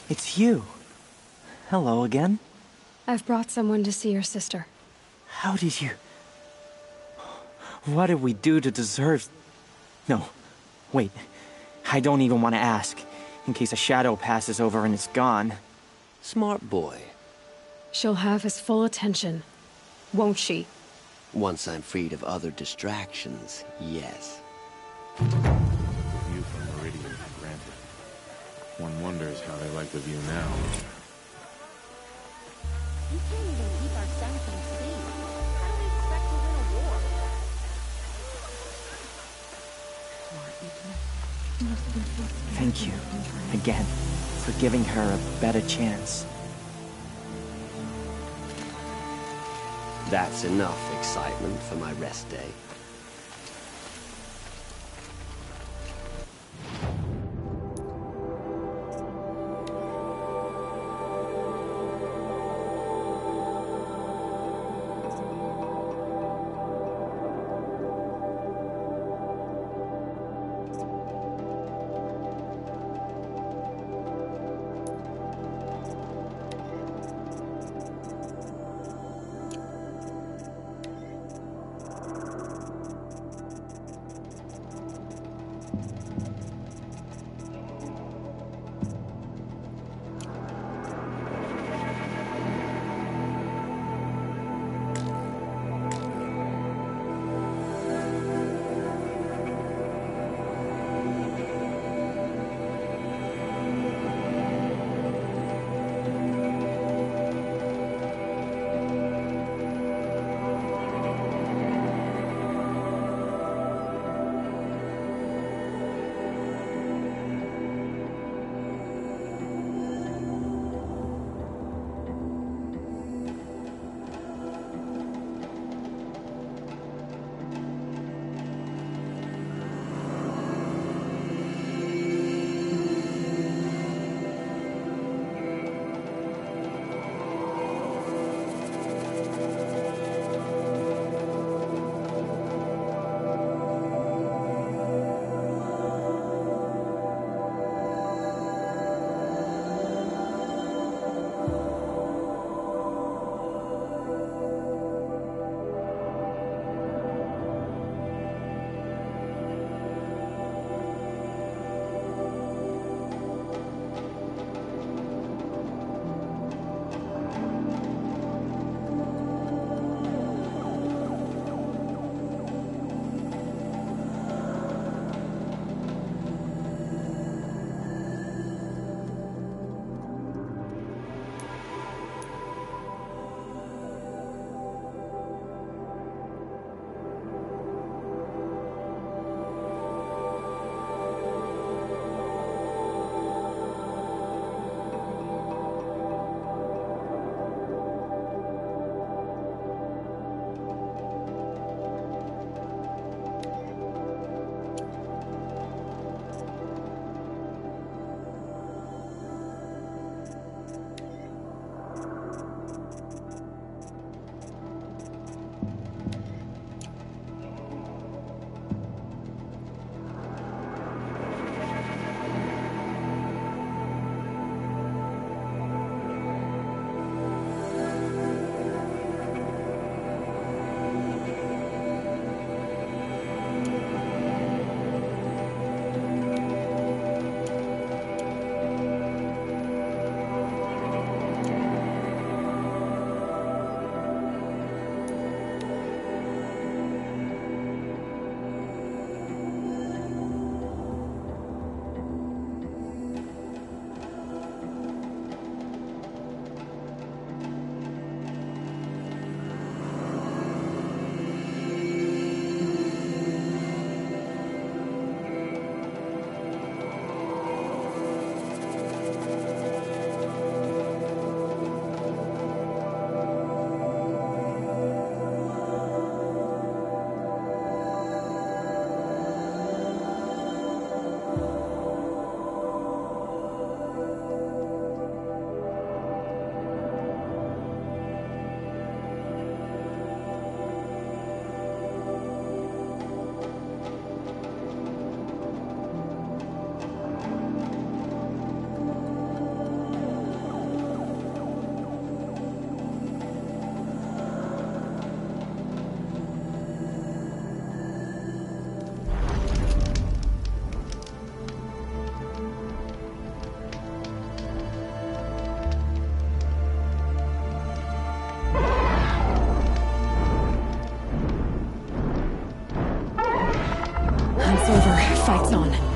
It's you. Hello again. I've brought someone to see your sister. How did you... What did we do to deserve... No, wait. I don't even want to ask, in case a shadow passes over and it's gone. Smart boy. She'll have his full attention, won't she? Once I'm freed of other distractions, yes. The view from Meridian, granted. One wonders how they like the view now. You can't even keep our Sun King safe. How do we expect to win a war? Thank you, again, for giving her a better chance. That's enough excitement for my rest day. It's over. Fight's on.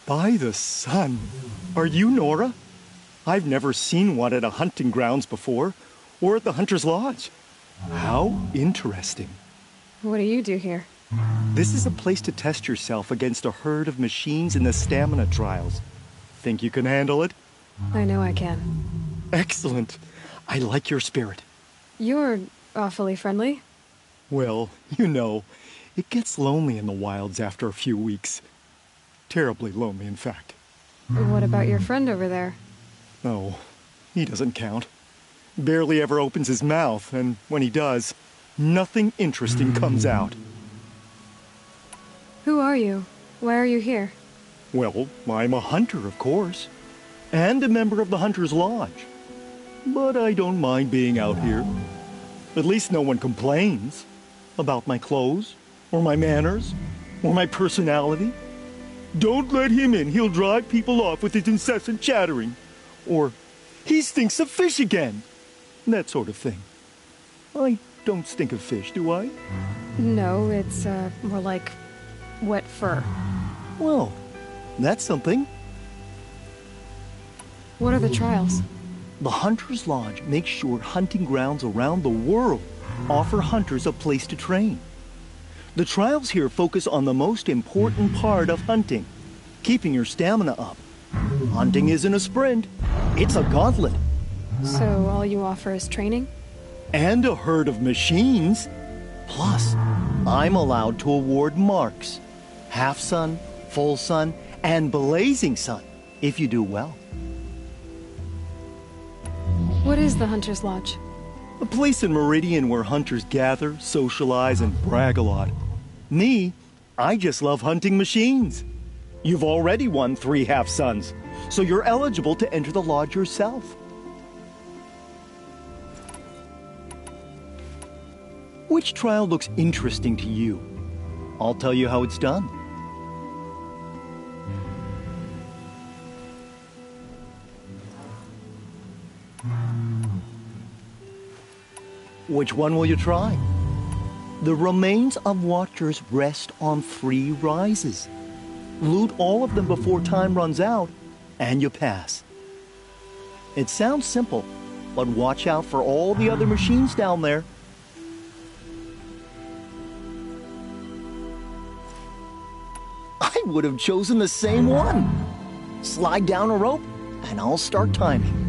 By the sun! Are you Nora? I've never seen one at a hunting grounds before, or at the Hunter's Lodge. How interesting. What do you do here? This is a place to test yourself against a herd of machines in the stamina trials. Think you can handle it? I know I can. Excellent. I like your spirit. You're awfully friendly. Well, you know, it gets lonely in the wilds after a few weeks. Terribly lonely, in fact. What about your friend over there? Oh, he doesn't count. Barely ever opens his mouth, and when he does, nothing interesting comes out. Who are you? Why are you here? Well, I'm a hunter, of course, and a member of the Hunter's Lodge. But I don't mind being out here. At least no one complains about my clothes, or my manners, or my personality. Don't let him in, he'll drive people off with his incessant chattering. Or, he stinks of fish again. that sort of thing. I don't stink of fish, do I? No, it's, more like wet fur. Well, that's something. What are the trials? The Hunter's Lodge makes sure hunting grounds around the world offer hunters a place to train. The trials here focus on the most important part of hunting, keeping your stamina up. Hunting isn't a sprint, it's a gauntlet. So all you offer is training? And a herd of machines. Plus, I'm allowed to award marks. Half sun, full sun, and blazing sun, if you do well. What is the Hunter's Lodge? A place in Meridian where hunters gather, socialize, and brag a lot. Me, I just love hunting machines. You've already won 3 half suns, so you're eligible to enter the lodge yourself. Which trial looks interesting to you? I'll tell you how it's done. Which one will you try? The remains of Watchers rest on 3 rises. Loot all of them before time runs out, and you pass. It sounds simple, but watch out for all the other machines down there. I would have chosen the same one. Slide down a rope, and I'll start timing.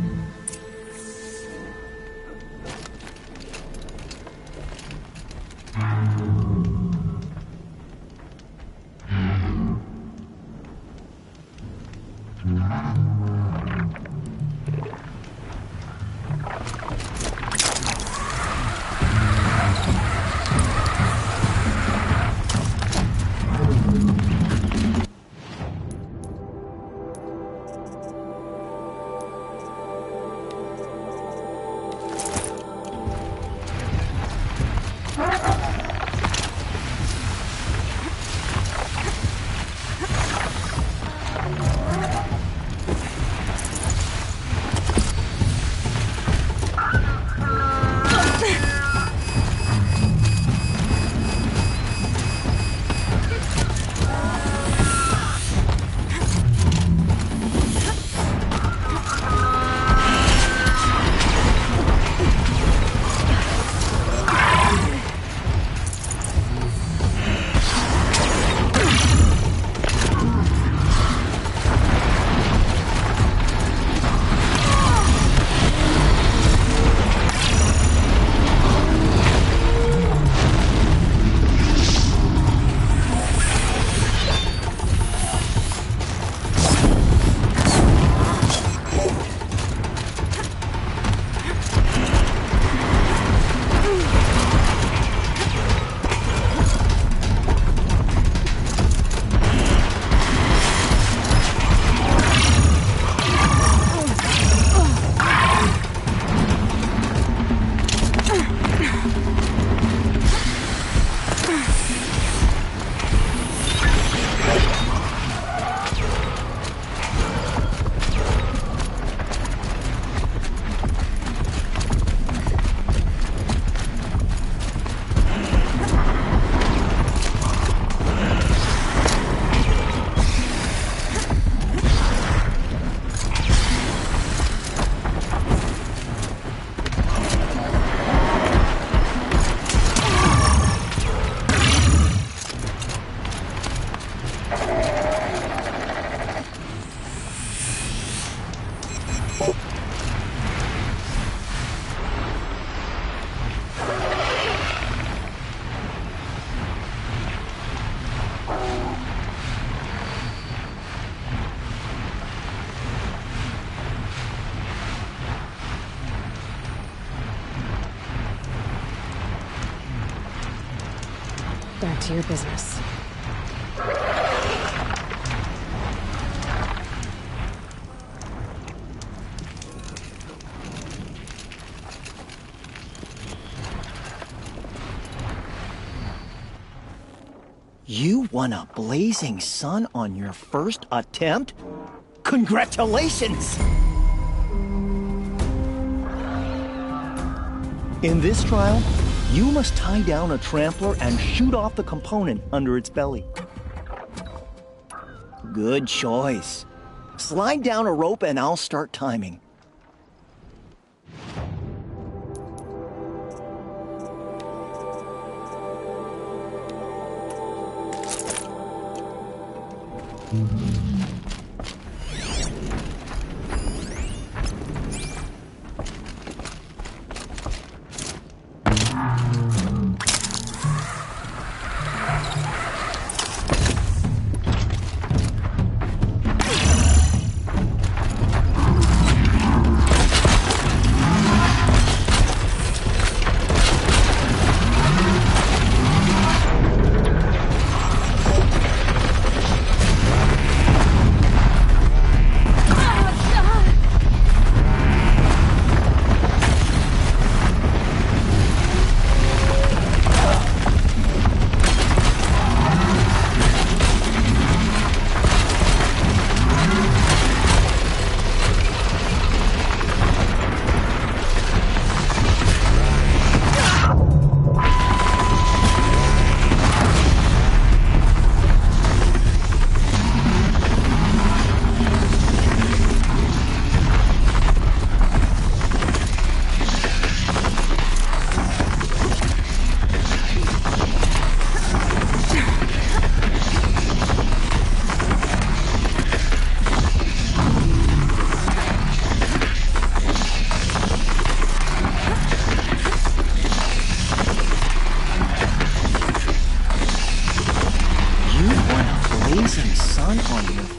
Back to your business. You won a blazing sun on your first attempt? Congratulations! In this trial, you must tie down a trampler and shoot off the component under its belly. Good choice. Slide down a rope and I'll start timing.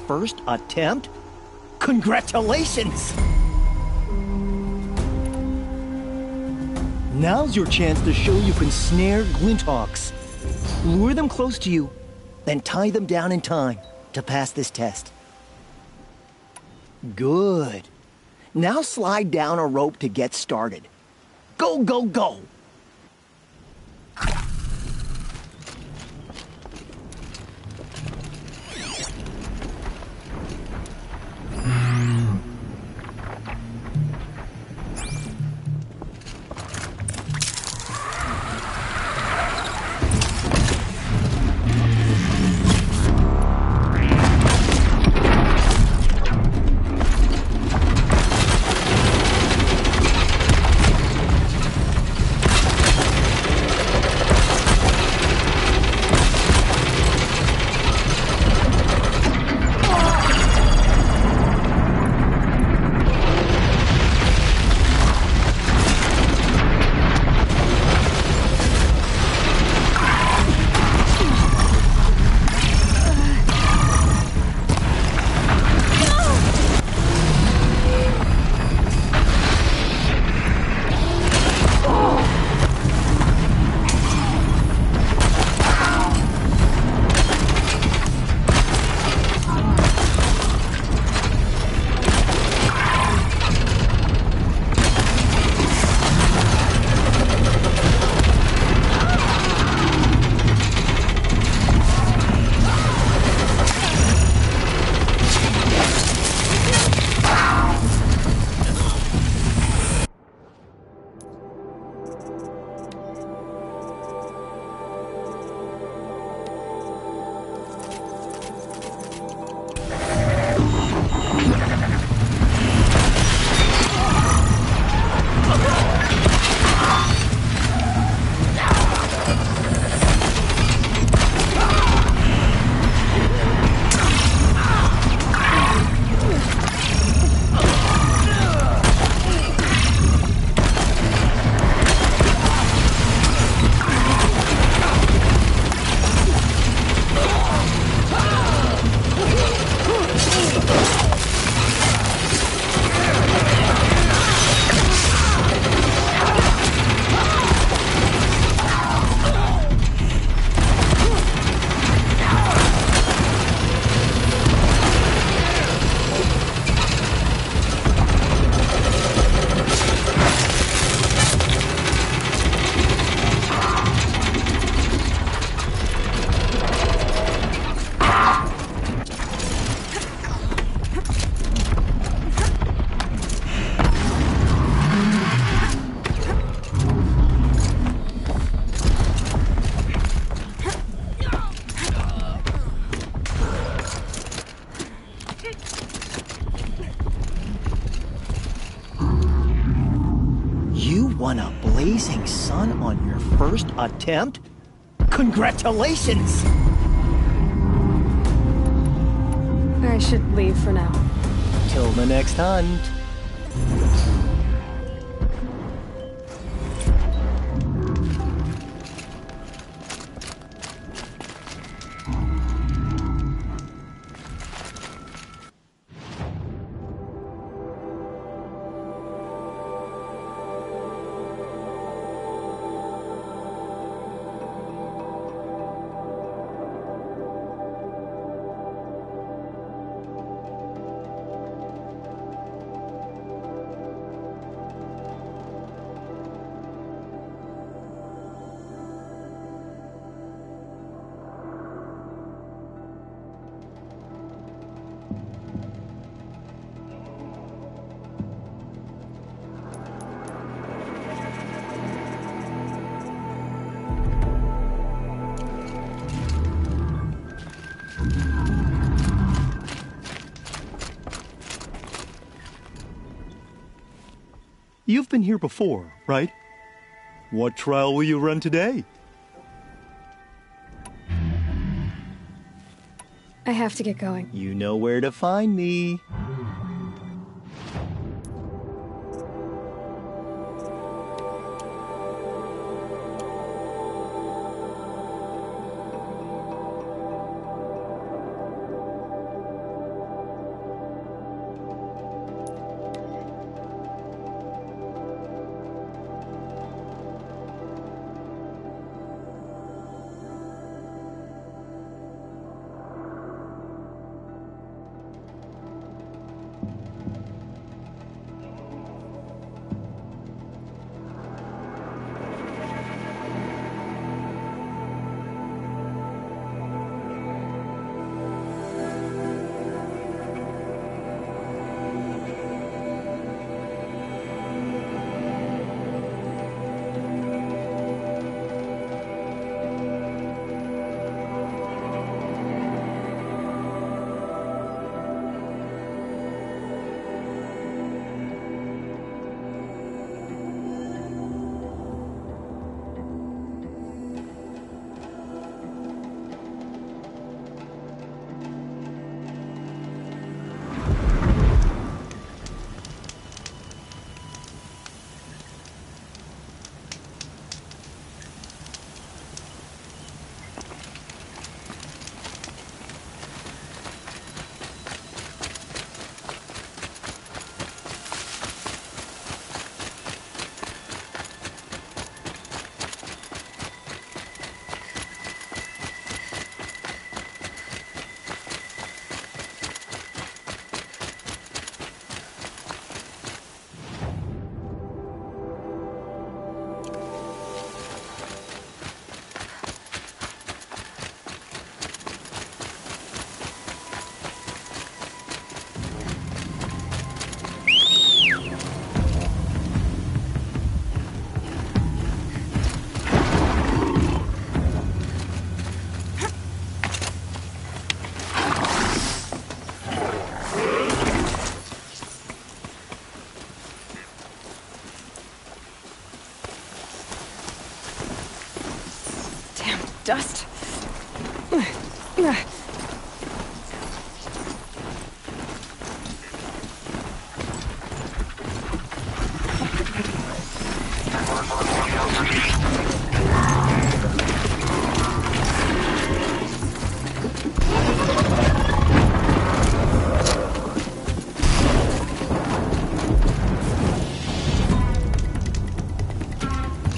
First attempt? Congratulations! Now's your chance to show you can snare Glinthawks. Lure them close to you, then tie them down in time to pass this test. Good. Now slide down a rope to get started. Go, go, go! blazing sun on your first attempt? Congratulations! I should leave for now. Till the next hunt. You've been here before, right? What trial will you run today? I have to get going. You know where to find me. Dust.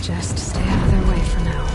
Just stay out of their way for now.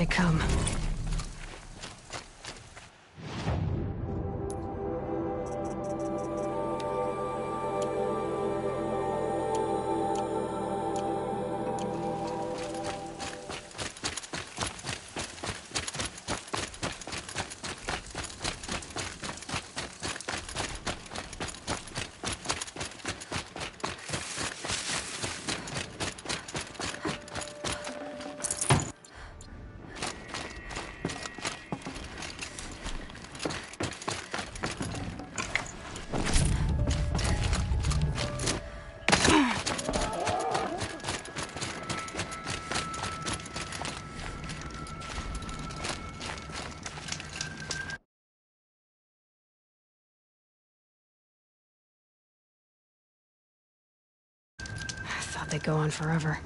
they come. Thought they'd go on forever.